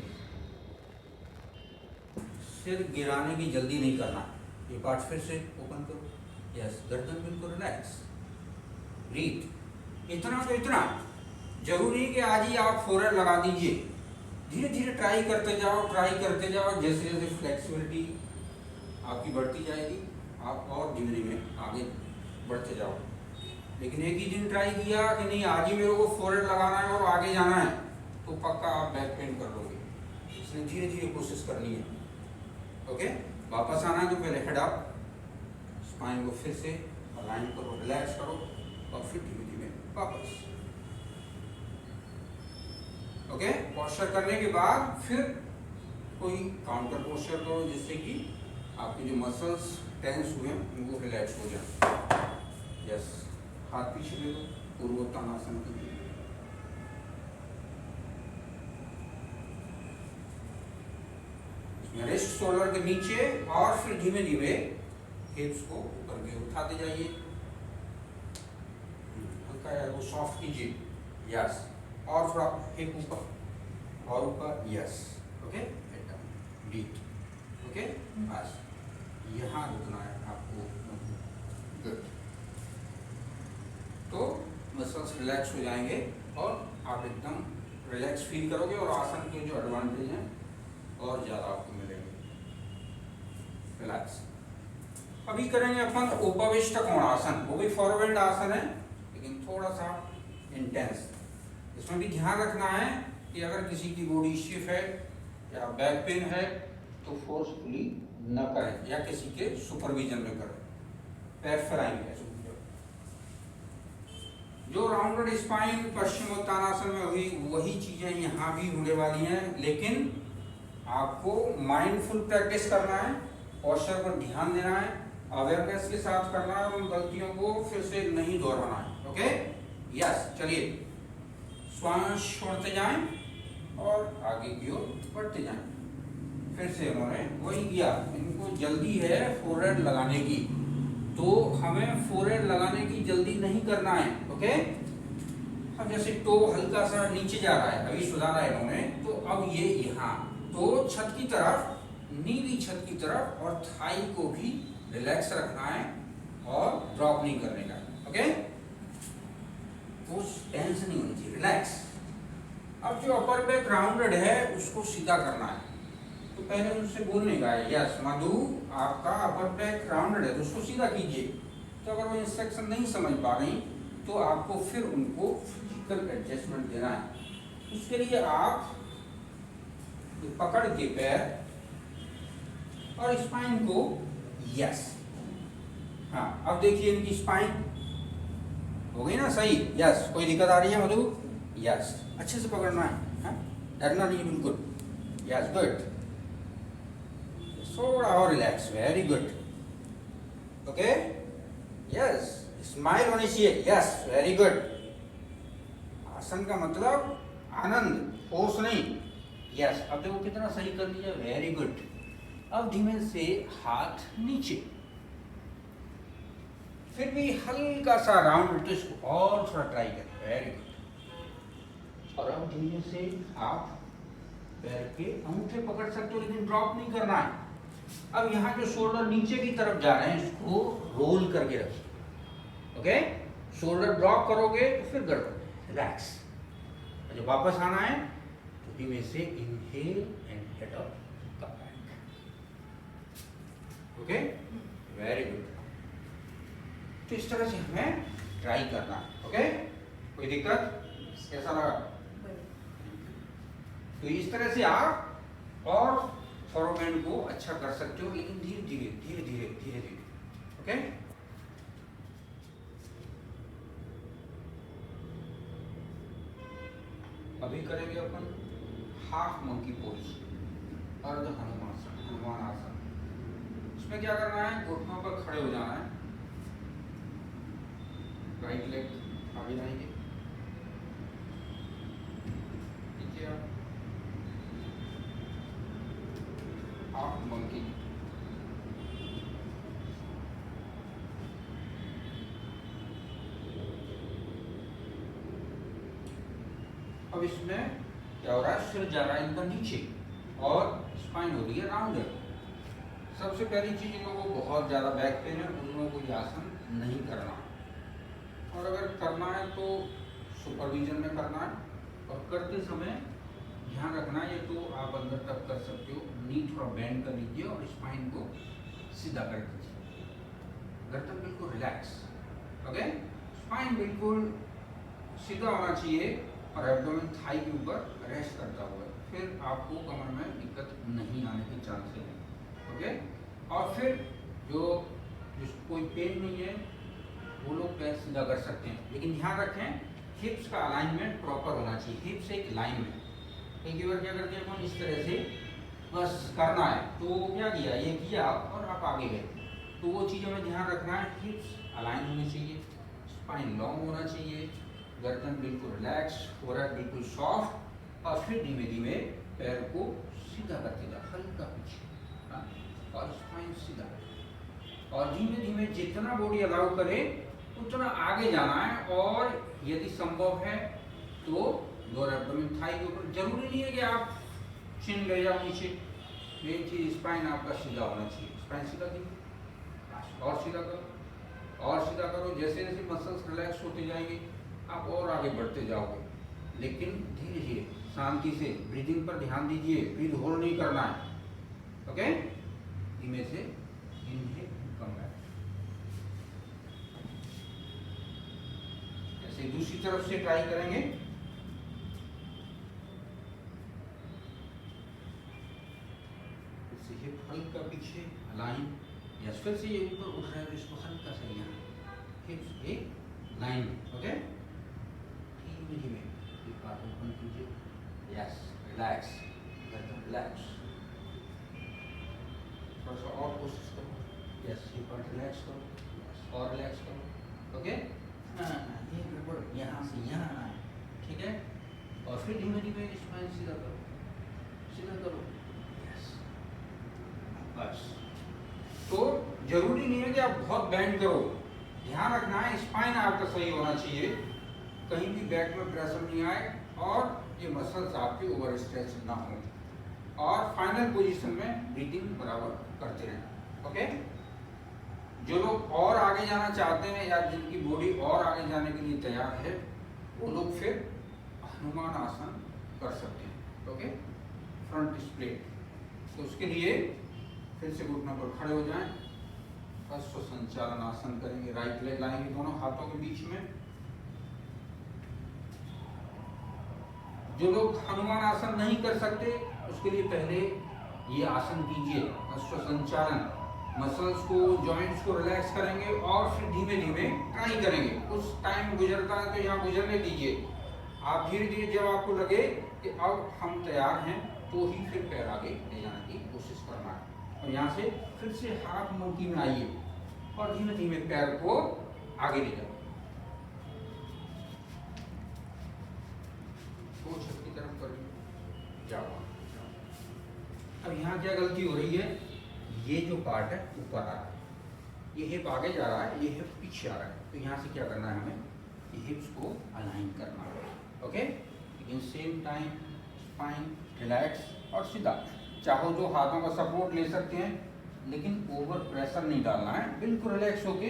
सिर गिराने की जल्दी नहीं करना, ये पार्ट फिर से ओपन करो, यस, गर्दन बिल्कुल रिलैक्स, ब्रीथ। इतना तो इतना, जरूरी कि आज ही आप फोरहेड लगा दीजिए, धीरे धीरे ट्राई करते जाओ, जैसे जैसे फ्लेक्सिबिलिटी आपकी बढ़ती जाएगी, आप और धीरे धीरे आगे बढ़ते जाओ। लेकिन एक ही दिन ट्राई किया कि नहीं आज ही मेरे को फोरहेड लगाना है और आगे जाना है, तो पक्का आप बैक पेन कर लोगे, इसलिए धीरे धीरे कोशिश करनी है, ओके। वापस आना है तो पहले हेड अप, स्पाइन को फिर से अलाइन करो, रिलैक्स करो, और फिर धीरे धीरे वापस, ओके। पोस्चर करने के बाद फिर कोई काउंटर पोस्चर करो, जिससे कि आपके जो मसल्स टेंस हुए हैं उनको रिलैक्स हो जाए, यस। हाथ पीछे ले लो, पूर्वोत्तानासन कीजिए, रिस्ट शोल्डर के नीचे और फिर धीमे धीमे हिप्स को ऊपर की ओर उठाते जाइए, हल्का एल्बो सॉफ्ट कीजिए, यस, और थोड़ा हिप ऊपर और ऊपर, यस, ओके, एकदम डीप, ओके, बस यहाँ रुकना है आपको, गुड। तो मसल्स रिलैक्स हो जाएंगे और आप एकदम रिलैक्स फील करोगे और आसन के जो एडवांटेज हैं और ज़्यादा आपको मिलेंगे। रिलैक्स। अभी करेंगे अपन उपविष्ट कोणासन, वो भी फॉरवर्ड आसन है लेकिन थोड़ा सा इंटेंस। इसमें भी ध्यान रखना है कि अगर किसी की बॉडी स्टिफ है या बैक पेन है तो फोर्सफुली न करें या किसी के सुपरविजन में करें, पैर फैलाएंगे। जो राउंडेड स्पाइन पश्चिमोत्तानासन में हुई वही चीजें यहाँ भी होने वाली हैं, लेकिन आपको माइंडफुल प्रैक्टिस करना है, पोस्चर पर ध्यान देना है, अवेयरनेस के साथ करना है और उन गलतियों को फिर से नहीं दोहराना है। ओके, यस, चलिए श्वास छोड़ते जाएं और आगे की ओर बढ़ते जाएं। फिर से उन्होंने वही किया, इनको जल्दी है फोरहेड लगाने की, तो हमें फोरहेड लगाने की जल्दी नहीं करना है। ओके, अब जैसे टो हल्का सा नीचे जा रहा है, अभी सुधारा है इन्होंने, तो अब ये यहाँ तो छत की तरफ, नीली छत की तरफ, और थाई को भी रिलैक्स रखना है और ड्रॉप नहीं करने का। ओके, कुछ टेंशन नहीं होनी चाहिए, रिलैक्स। अब जो अपर बैक राउंडेड है उसको सीधा करना है, तो पहले उनसे बोलने का है, यस मधु आपका अपर बैक राउंडेड है तो उसको सीधा कीजिए। तो अगर वो इंस्ट्रक्शन नहीं समझ पा रही तो आपको फिर उनको फिजिकल एडजस्टमेंट देना है। उसके लिए आप पकड़ के पैर और स्पाइन को, यस, हाँ, अब देखिए इनकी स्पाइन हो गई ना सही, यस। कोई दिक्कत आ रही है मधु? यस, अच्छे से पकड़ना है, डरना नहीं, बिल्कुल, यस, गुड। थोड़ा और relax, very good, okay, yes, smile होनी चाहिए, यस, वेरी गुड। आसन का मतलब आनंद, फोर्स नहीं, यस। अब देखो कितना सही कर लिया, वेरी गुड। अब धीमे से हाथ नीचे, फिर भी हल्का सा राउंड, तो इसको और थोड़ा ट्राई करें, वेरी गुड। और अब धीमे से आप पैर के अंगूठे पकड़ सकते हो लेकिन ड्रॉप नहीं करना है। अब यहाँ जो शोल्डर नीचे की तरफ जा रहे हैं इसको रोल करके रखिए। ओके, शोल्डर ड्रॉप करोगे तो फिर गड़बड़, रिलैक्स। जब वापस आना है तो धीमे से inhale and head up, come back. Okay, very good. तो इस तरह से हमें ट्राई करना है। ओके, कोई दिक्कत? कैसा लगा? तो इस तरह से आप और फॉरवर्ड को अच्छा कर सकते हो, लेकिन धीरे धीरे धीरे धीरे धीरे धीरे। ओके, अभी करेंगे अपन हाफ मंकी पोज, अर्ध हनुमासन, हनुमान आसन। इसमें क्या करना है, घुटनों पर खड़े हो जाना है, राइट लेग आगे जाएंगे, हाफ मंकी। अब इसमें क्या हो रहा है, सिर जा रहा है एकदम नीचे और स्पाइन हो रही है राउंडेड। सबसे पहली चीज, इन लोगों को बहुत ज्यादा बैक पेन है, उन लोगों को ये आसन नहीं करना, और अगर करना है तो सुपरविजन में करना है। और करते समय ध्यान रखना है, ये तो आप अंदर तक कर सकते हो, नी थोड़ा बेंड कर लीजिए और स्पाइन को सीधा कर दीजिए, गर्दन बिल्कुल रिलैक्स। ओके, स्पाइन बिल्कुल सीधा होना चाहिए और एब्डोमेन थाई के ऊपर रेस्ट करता हुआ, फिर आपको कमर में दिक्कत नहीं आने के चांसेस हैं। ओके, और फिर जो जिसको कोई पेन नहीं है वो लोग पैर सीधा कर सकते हैं, लेकिन ध्यान रखें हिप्स का अलाइनमेंट प्रॉपर होना चाहिए, हिप्स एक लाइन में। एक बार क्या करते हैं अपन, इस तरह से बस करना है, तो क्या किया, ये किया और आप आगे गए, तो वो चीज़ हमें ध्यान रखना है, हिप्स अलाइन होनी चाहिए, स्पाइन लॉन्ग होना चाहिए, गर्दन बिल्कुल रिलैक्स, फोरहेड बिल्कुल सॉफ्ट, और फिर धीमे धीमे पैर को सीधा करके जाओ, हल्का पीछे। और स्पाइन सीधा, और धीमे धीमे जितना बॉडी अलाउ करे उतना आगे जाना है, और यदि संभव है तो लोअर एब्डोमेन थाई के ऊपर, जरूरी नहीं है कि आप चिन ले जाओ नीचे, मेन चीज स्पाइन आपका सीधा होना चाहिए। स्पाइन सीधा कीजिए और सीधा करो और सीधा करो, जैसे जैसे मसल्स रिलैक्स होते जाएंगे आप और आगे बढ़ते जाओगे, लेकिन धीरे धीरे शांति से ब्रीदिंग पर ध्यान दीजिए, ब्रीद होल्ड नहीं करना है। ओके, धीमे से इनहेल कम बैक। ऐसे दूसरी तरफ से ट्राई करेंगे। इससे हिप हल्का पीछे लाइन, या फिर से ये ऊपर उठ रहा है तो इसको हल्का सा यहाँ हिप्स एक लाइन। ओके, धीमे धीमे हिप आप ओपन कीजिए। यस, रिलैक्स, रिलैक्स, थोड़ा सा और कोशिश करो। यस, हिप पर रिलैक्स करो और रिलैक्स करो। ओके, ये गड़बड़ यहाँ से यहाँ आना है, ठीक है, और फिर धीमे धीमे स्पाइन सीधा करो, सीधा करो। यस, बस। तो जरूरी नहीं है कि आप बहुत बैंड करो, ध्यान रखना है स्पाइन आपका सही होना चाहिए, कहीं भी बैक में प्रेशर नहीं आए और ये मसल्स आपके ओवर स्ट्रेच ना हो, और फाइनल पोजीशन में ब्रीदिंग बराबर करते रहें। ओके, जो लोग और आगे जाना चाहते हैं या जिनकी बॉडी और आगे जाने के लिए तैयार है, वो लोग फिर हनुमान आसन कर सकते हैं। Okay, front split. तो उसके लिए फिर से घुटनों पर खड़े हो जाएं, अश्व संचालन आसन करेंगे, राइट लेग लाएंगे दोनों हाथों के बीच में। जो लोग हनुमान आसन नहीं कर सकते उसके लिए पहले ये आसन कीजिए, अश्व संचालन। मसल्स को, जॉइंट्स को रिलैक्स करेंगे और फिर धीमे धीमे ट्राई करेंगे। कुछ टाइम गुजरता है तो यहाँ गुजरने दीजिए, आप धीरे धीरे जब आपको लगे कि अब हम तैयार हैं तो ही फिर पैर आगे ले जाने की कोशिश करना है। और यहाँ से फिर से हाथ मुट्ठी में आइए और धीमे धीमे पैर को आगे ले जाओ, तो छत की तरफ कर जाओ। अब यहाँ क्या गलती हो रही है, ये जो पार्ट है ऊपर आ रहा है, ये हिप आगे जा रहा है, ये हिप पीछे आ रहा है, तो यहाँ से क्या करना है हमें, ये हिप्स को अलाइन करना है। ओके, लेकिन सेम टाइम स्पाइन रिलैक्स और सीधा। चाहो तो हाथों का सपोर्ट ले सकते हैं, लेकिन ओवर प्रेशर नहीं डालना है, बिल्कुल रिलैक्स होके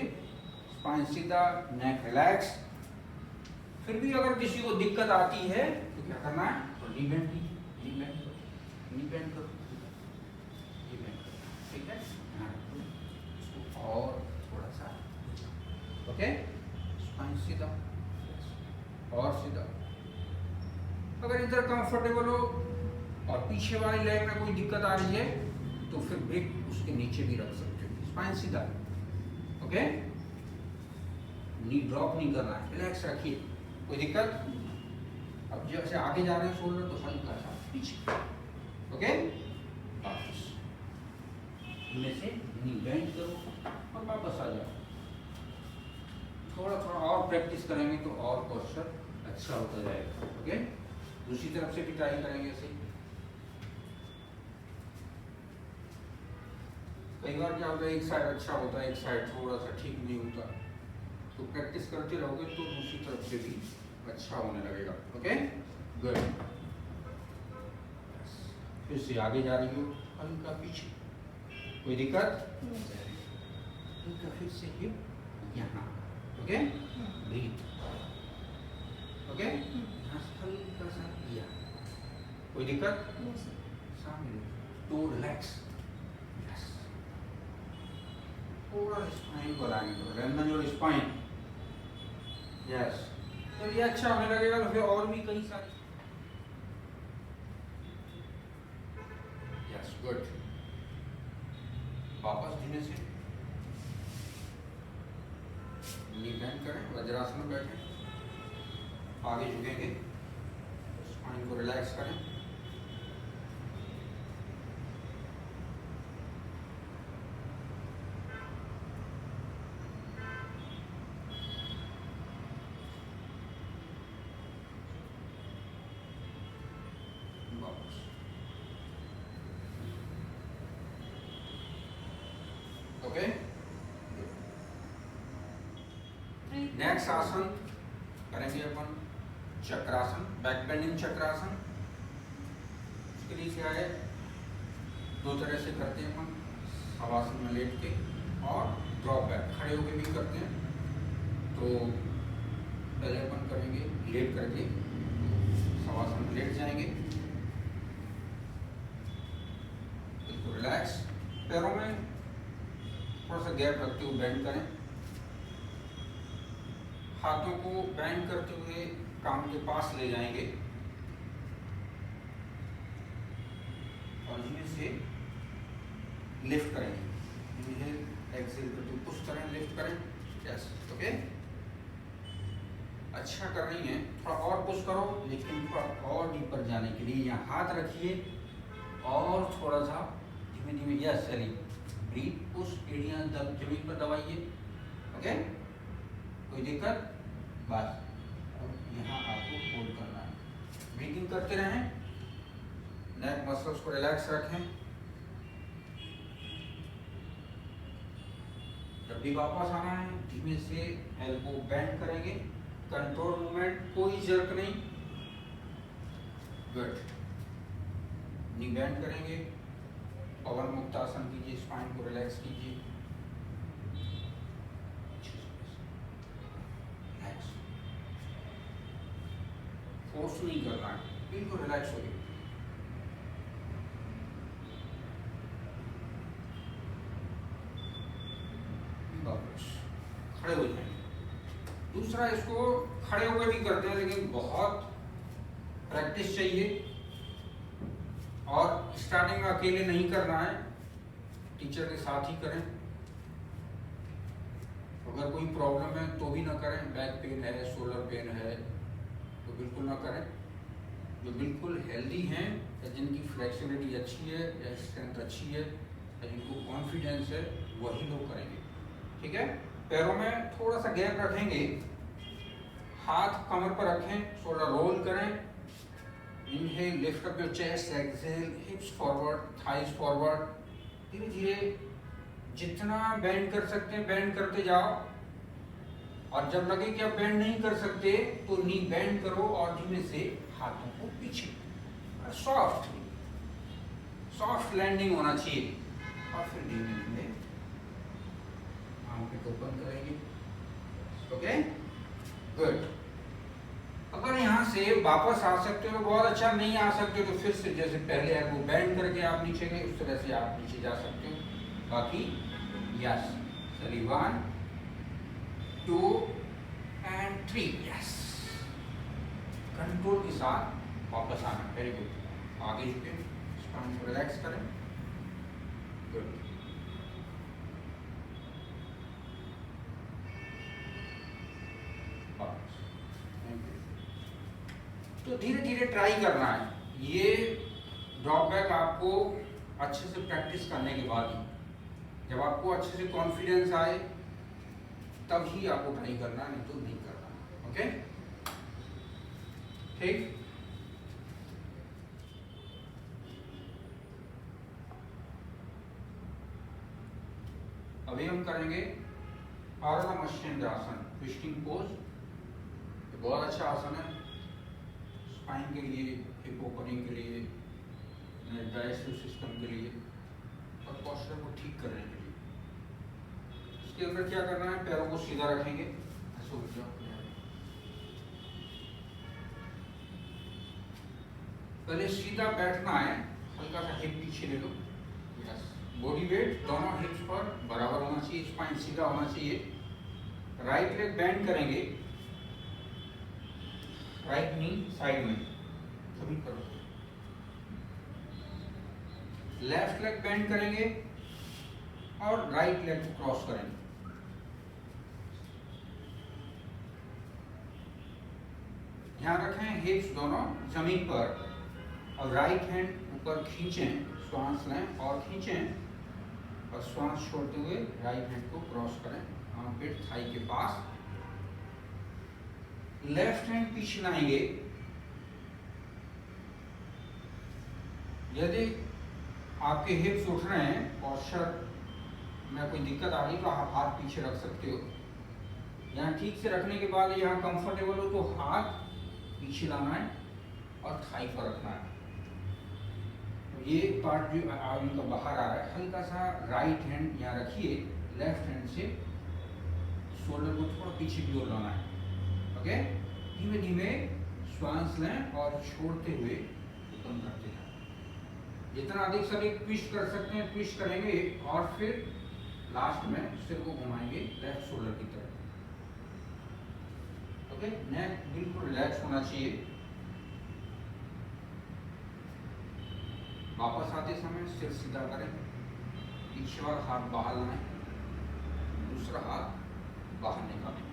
स्पाइन सीधा, नेक रिलैक्स। फिर भी अगर किसी को दिक्कत आती है तो क्या करना है, तो नी बेंड कीजिए, नी बेंड करो, नी बेंड करो, नी बेंड करो, ठीक है। इसको और थोड़ा सा, ओके, स्पाइन सीधा और सीधा। अगर इधर कंफर्टेबल हो और पीछे वाली लेग में कोई दिक्कत आ रही है तो फिर ब्रेक उसके नीचे भी रख सकते हो, स्पाइन सीधा। ओके, नी ड्रॉप नहीं करना है, रिलैक्स रखिए, कोई दिक्कत। अब जैसे आगे जा रहे हैं शोल्डर तो हल्का सा पीछे। ओके, वापस इनमें से नी बेंड करो और वापस आ जाओ। थोड़ा थोड़ा और प्रैक्टिस करेंगे तो और पोस्चर अच्छा होता जाएगा। ओके, दूसरी तरफ से भी ट्राई करेंगे ऐसे। कई बार क्या होता है, एक साइड अच्छा होता है, एक साइड थोड़ा सा ठीक नहीं होता, तो प्रैक्टिस करते रहोगे तो दूसरी तरफ से भी अच्छा होने लगेगा। Okay, good. फिर से आगे जा रही हो, हल्का पीछे, कोई दिक्कत, हल्का फिर से हिप यहाँ। Okay, breathe. ओके, यहाँ से हल्का सा किया, कोई दिक्कत, सामने तो रिलैक्स। यस, थोड़ा स्पाइन को लाएंगे, लेंथन योर स्पाइन। यस, तो ये अच्छा होने लगेगा तो फिर और भी कई सारी। Yes, good. वापस धीमे से नी बेंड करें, वज्रासन में बैठे, आगे झुकेंगे, स्पाइन को रिलैक्स करें। वापस ओके। नेक्स्ट आसन करेंगे अपन चक्रासन, बैक बेंडिंग चक्रासन। उसके लिए क्या है, दो तरह से करते हैं अपन, शवासन में लेट के और ड्रॉप बैक खड़े होके भी करते हैं। तो पहले अपन करेंगे लेट करके, शवासन में लेट जाएंगे, बिल्कुल रिलैक्स, पैरों में थोड़ा सा गैप रखते हुए बेंड करें, हाथों को बेंड करते हुए कान के पास ले जाएंगे और धीरे से लिफ्ट करेंगे, इनहेल एक्सहेल करते पुश करें, लिफ्ट करें, यस ओके। अच्छा कर रही हैं, थोड़ा और पुश करो, लेकिन थोड़ा और डीपर जाने के लिए यहाँ हाथ रखिए और थोड़ा सा धीमे धीमे, यस चलिए, ब्रीथ पुश, एड़ियाँ जमीन पर दबाइए, ओके, कोई दिक्कत, बस अब यहाँ आपको होल्ड करना है, ब्रीथिंग करते रहें, नेक मसल्स को रिलैक्स रखें। जब भी वापस आना है धीमे से एल्बो बेंड करेंगे, कंट्रोल मूवमेंट, कोई जर्क नहीं, गुड, नी बेंड करेंगे, पवन मुक्त आसन कीजिए, स्पाइन को रिलैक्स कीजिए, फोर्स नहीं करना है, बिल्कुल रिलैक्स होइए। खड़े हो जाएंगे। दूसरा, इसको खड़े होकर भी करते हैं, लेकिन बहुत प्रैक्टिस चाहिए और स्टार्टिंग में अकेले नहीं करना है, टीचर के साथ ही करें। अगर कोई प्रॉब्लम है तो भी ना करें, बैक पेन है, शोल्डर पेन है तो बिल्कुल ना करें। जो बिल्कुल हेल्दी हैं या जिनकी फ्लेक्सिबिलिटी अच्छी है या स्ट्रेंथ अच्छी है या जिनको कॉन्फिडेंस है, वही लोग करेंगे, ठीक है। पैरों में थोड़ा सा गैप रखेंगे, हाथ कमर पर रखें, शोल्डर रोल करें, inhale lift up your chest, exhale हिप्स forward, thighs forward, धीरे धीरे जितना बेंड कर सकते हैं बेंड करते जाओ, और जब लगे कि आप बेंड नहीं कर सकते तो नी बेंड करो और धीमे से हाथों को पीछे, सॉफ्ट सॉफ्ट लैंडिंग होना चाहिए, और फिर धीमे धीमे आंखें ओपन करेंगे, ओके, गुड। अगर यहाँ से वापस आ सकते हो तो बहुत अच्छा, नहीं आ सकते तो फिर से जैसे पहले है वो बेंड करके आप नीचे गए, उस तरह से आप नीचे जा सकते हो। बाकी यस, चलिए 1 2 and 3, यस, कंट्रोल के साथ वापस आना, वेरी गुड। आगे झुके, स्पाइन को रिलैक्स करें, गुड। तो धीरे धीरे ट्राई करना है, ये ड्रॉप बैक आपको अच्छे से प्रैक्टिस करने के बाद ही, जब आपको अच्छे से कॉन्फिडेंस आए तब ही आपको ट्राई करना, नहीं तो नहीं करना, ओके, ठीक। अभी हम करेंगे अर्ध मत्स्येंद्रासन, ट्विस्टिंग पोज, बहुत अच्छा आसन है स्पाइन के लिए, हिप ओपनिंग के लिए, डाइजेस्टिव सिस्टम के लिए और पोस्चर को ठीक करने के लिए। इसके अंदर क्या करना है, पैरों को सीधा रखेंगे, ऐसे उठ जाओ, पहले सीधा बैठना है, हल्का सा हिप पीछे ले लो, यस, बॉडी वेट दोनों हिप्स पर बराबर होना चाहिए, स्पाइन सीधा होना चाहिए। राइट लेग बेंड करेंगे, राइट नी साइड में सभी करो, लेफ्ट लेग बेंड करेंगे और राइट लेग को क्रॉस करेंगे। ध्यान रखें हिप्स दोनों जमीन पर, और राइट हैंड ऊपर खींचें, श्वास लें और खींचें, और श्वास छोड़ते हुए राइट हैंड को क्रॉस करें, आर्मपिट थाई के पास। लेफ्ट हैंड पीछे लाएंगे, यदि आपके हिप्स उठ रहे हैं, पोस्चर में कोई दिक्कत आ रही तो आप हाथ पीछे रख सकते हो। यहाँ ठीक से रखने के बाद यहाँ कंफर्टेबल हो तो हाथ पीछे लाना है और थाई पर रखना है। तो ये पार्ट जो उनका बाहर आ रहा है, हल्का सा राइट हैंड यहाँ रखिए, लेफ्ट हैंड से शोल्डर को थोड़ा पीछे की ओर लाना है। ओके, धीमे धीमे श्वास लें और छोड़ते हुए कम करते जाएं। जितना अधिक से अधिक ट्विस्ट कर सकते हैं ट्विस्ट करेंगे और फिर लास्ट में सिर को घुमाएंगे लेफ्ट शोल्डर की तरफ। ओके, नेक बिल्कुल रिलैक्स होना चाहिए। वापस आते समय सिर सीधा करें, पीछे वाला हाथ बाहर लाएं, दूसरा हाथ बाहर निकालें।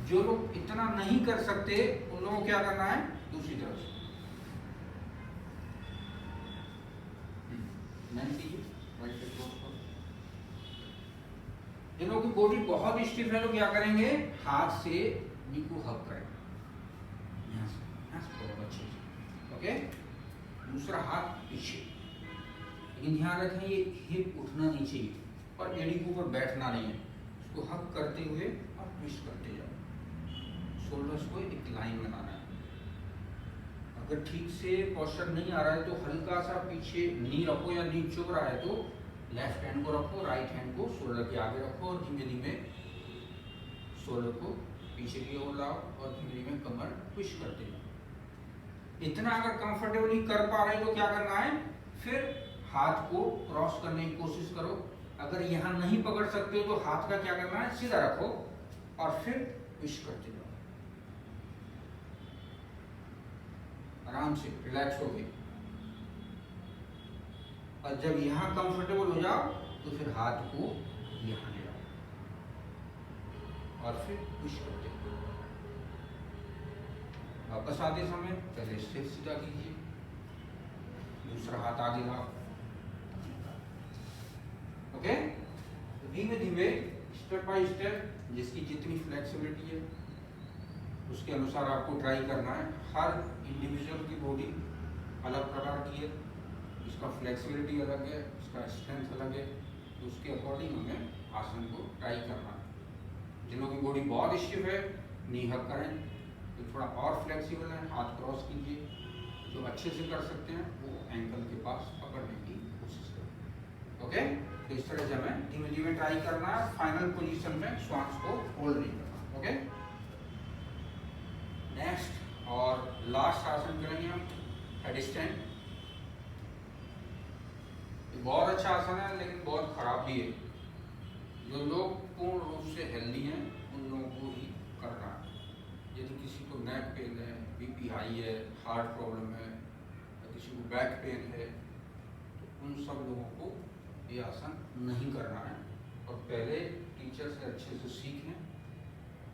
जो लोग इतना नहीं कर सकते उन लोगों को क्या करना है, दूसरी तरफ से जिन लोगों की बॉडी बहुत स्टिफ है तो क्या करेंगे, हाथ से नी को हक करें, यहाँ से बहुत अच्छे से। ओके, दूसरा हाथ पीछे, लेकिन ध्यान रखें ये हिप उठना नहीं चाहिए और एड़ी के ऊपर बैठना नहीं है। उसको हक करते हुए और ट्विस्ट करते जाओ, शोल्डर्स को एक लाइन में लाना है। अगर ठीक से पोस्चर नहीं आ रहा है तो हल्का सा पीछे नी रखो, या नी चुभ रहा है तो लेफ्ट हैंड को रखो, राइट हैंड को शोल्डर के आगे रखो और धीमे धीमे शोल्डर को पीछे की ओर लाओ और धीमे धीमे कमर ट्विस्ट करते जाओ। इतना अगर कंफर्टेबली कर पा रहे तो क्या करना है, फिर हाथ को क्रॉस करने की कोशिश करो। अगर यहाँ नहीं पकड़ सकते हो तो हाथ का क्या करना है, सीधा रखो और फिर ट्विस्ट करते जाओ, आराम से रिलैक्स हो गई। और जब यहाँ कंफर्टेबल हो जाओ तो फिर हाथ को यहाँ ले आओ और फिर पुश करते हो। वापस आते समय पहले सिर सीधा कीजिए, दूसरा हाथ आगे लाओ। ओके, धीमे धीमे स्टेप बाय स्टेप जिसकी जितनी फ्लेक्सिबिलिटी है उसके अनुसार आपको ट्राई करना है। हर इंडिविजुअल की बॉडी अलग प्रकार की है, इसका फ्लेक्सिबिलिटी अलग है, इसका स्ट्रेंथ अलग है, तो उसके अकॉर्डिंग हमें आसन को ट्राई करना है। जिन लोगों की बॉडी बहुत स्टिफ है, नी हक करें, तो थोड़ा और फ्लेक्सिबल है हाथ क्रॉस कीजिए। जो अच्छे से कर सकते हैं वो एंकल के पास पकड़ने की कोशिश करें। ओके, तो इस तरह से हमें धीमे धीमे ट्राई करना है। फाइनल पोजीशन में श्वास को होल्ड नहीं करना। ओके, नेक्स्ट और लास्ट आसन करेंगे हम हेड स्टैंड। बहुत अच्छा आसन है लेकिन बहुत खराब भी है। जो लोग पूर्ण रूप से हेल्दी हैं उन लोगों को ही करना है। यदि किसी को नेक पेन है, बीपी हाई है, हार्ट प्रॉब्लम है, या किसी को बैक पेन है, तो उन सब लोगों को ये आसन नहीं करना है। और पहले टीचर से अच्छे से सीखें,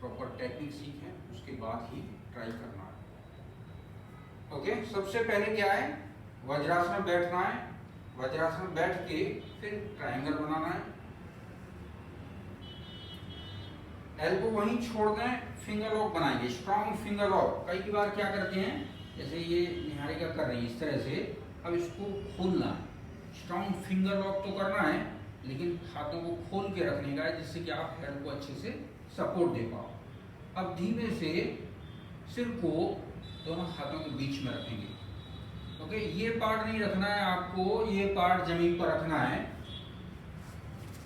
प्रॉपर टेक्निक सीखें, उसके बाद ही ट्राई करना है। ओके, सबसे पहले क्या है, वज्रासन में बैठना है। वज्रासन में बैठ के फिर ट्रायंगल बनाना है। एल्बो वहीं छोड़ दें, फिंगर लॉक बनाएंगे, स्ट्रॉन्ग फिंगर लॉक। कई बार क्या करते हैं, जैसे ये निहारिका कर रही है इस तरह से, अब इसको खोलना है। स्ट्रॉन्ग फिंगर लॉक तो करना है लेकिन हाथों को खोल के रखने का है, जिससे कि आप हेड को अच्छे से सपोर्ट दे पाओ। अब धीमे से सिर को दोनों हाथों के बीच में रखेंगे। ओके, ये पार्ट नहीं रखना है आपको, ये पार्ट जमीन पर रखना है।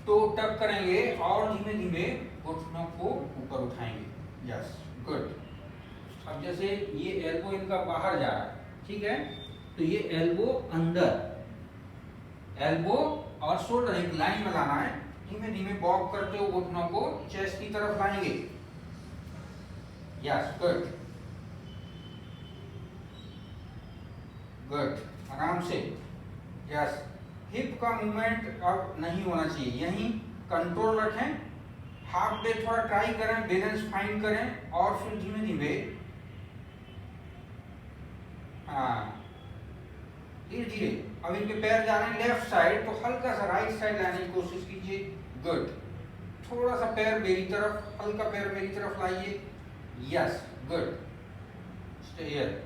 तो टक करेंगे और धीमे धीमे घुटनों को ऊपर उठाएंगे। Yes, good. अब जैसे ये एल्बो इनका बाहर जा रहा है, ठीक है, तो ये एल्बो अंदर, एल्बो और शोल्डर एक लाइन में लाना है। धीमे धीमे वॉक करते हुए घुटनों को चेस्ट की तरफ लाएंगे। यस, गुड गुड, आराम से। यस, हिप का मूवमेंट अब नहीं होना चाहिए, यहीं कंट्रोल रखें। हाफ पे थोड़ा ट्राई करें, बैलेंस फाइंड करें और फिर धीमे धीमे धीरे धीरे अब इनके पैर जा रहे हैं लेफ्ट साइड, तो हल्का सा राइट साइड लाने की कोशिश कीजिए। गुड, थोड़ा सा पैर मेरी तरफ, हल्का पैर मेरी तरफ लाइए। Yes, good, stay here.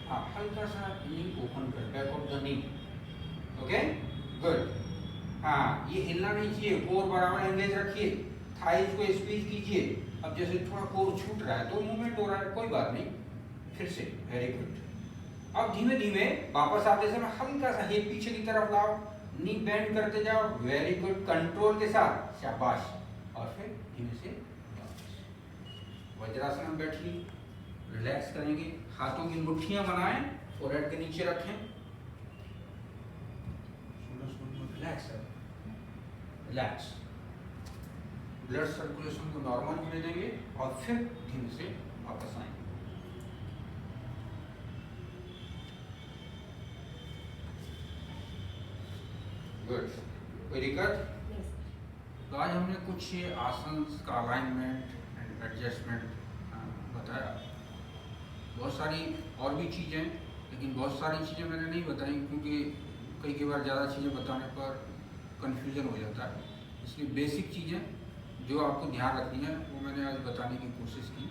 हल्का सा नी ओपन कर, back of the knee. Okay, good. हाँ, ये हिलना नहीं चाहिए, कोर बराबर एंगेज रखिए, थाइज को स्क्वीज कीजिए। अब जैसे थोड़ा कोर छूट रहा है तो मूवमेंट हो रहा है, कोई बात नहीं, फिर से, वेरी गुड। अब धीमे धीमे वापस आते समय हल्का सा हिप पीछे की तरफ लाओ, नी बेंड करते जाओ, वेरी गुड, कंट्रोल के साथ, शाबाश। और फिर धीमे से वज्रासन में बैठिए, रिलैक्स करेंगे, हाथों की मुट्ठियां बनाएं, फोरहेड के नीचे रखें, रिलैक्स रिलैक्स, ब्लड सर्कुलेशन को नॉर्मल होने देंगे और फिर धीमे से वापस आएंगे। गुड, कोई दिक्कत? तो आज हमने कुछ आसन का अलाइनमेंट एंड एडजस्टमेंट बताया। बहुत सारी और भी चीज़ें, लेकिन बहुत सारी चीज़ें मैंने नहीं बताई क्योंकि कई बार ज़्यादा चीज़ें बताने पर कन्फ्यूज़न हो जाता है। इसलिए बेसिक चीज़ें जो आपको ध्यान रखनी है वो मैंने आज बताने की कोशिश की।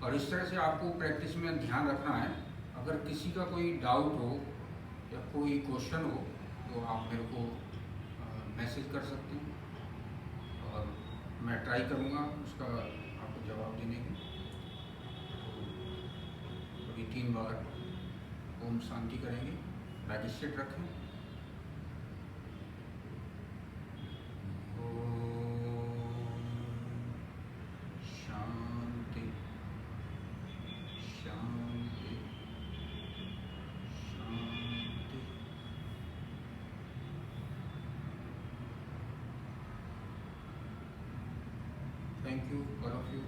और इस तरह से आपको प्रैक्टिस में ध्यान रखना है। अगर किसी का कोई डाउट हो या कोई क्वेश्चन हो तो आप मेरे को मैसेज कर सकते हैं और मैं ट्राई करूँगा उसका आपको जवाब देने की। तो अभी 3 बार ओम शांति करेंगे, बैक स्ट्रेट रखें। शांति शांति शांति। Thank you all of you.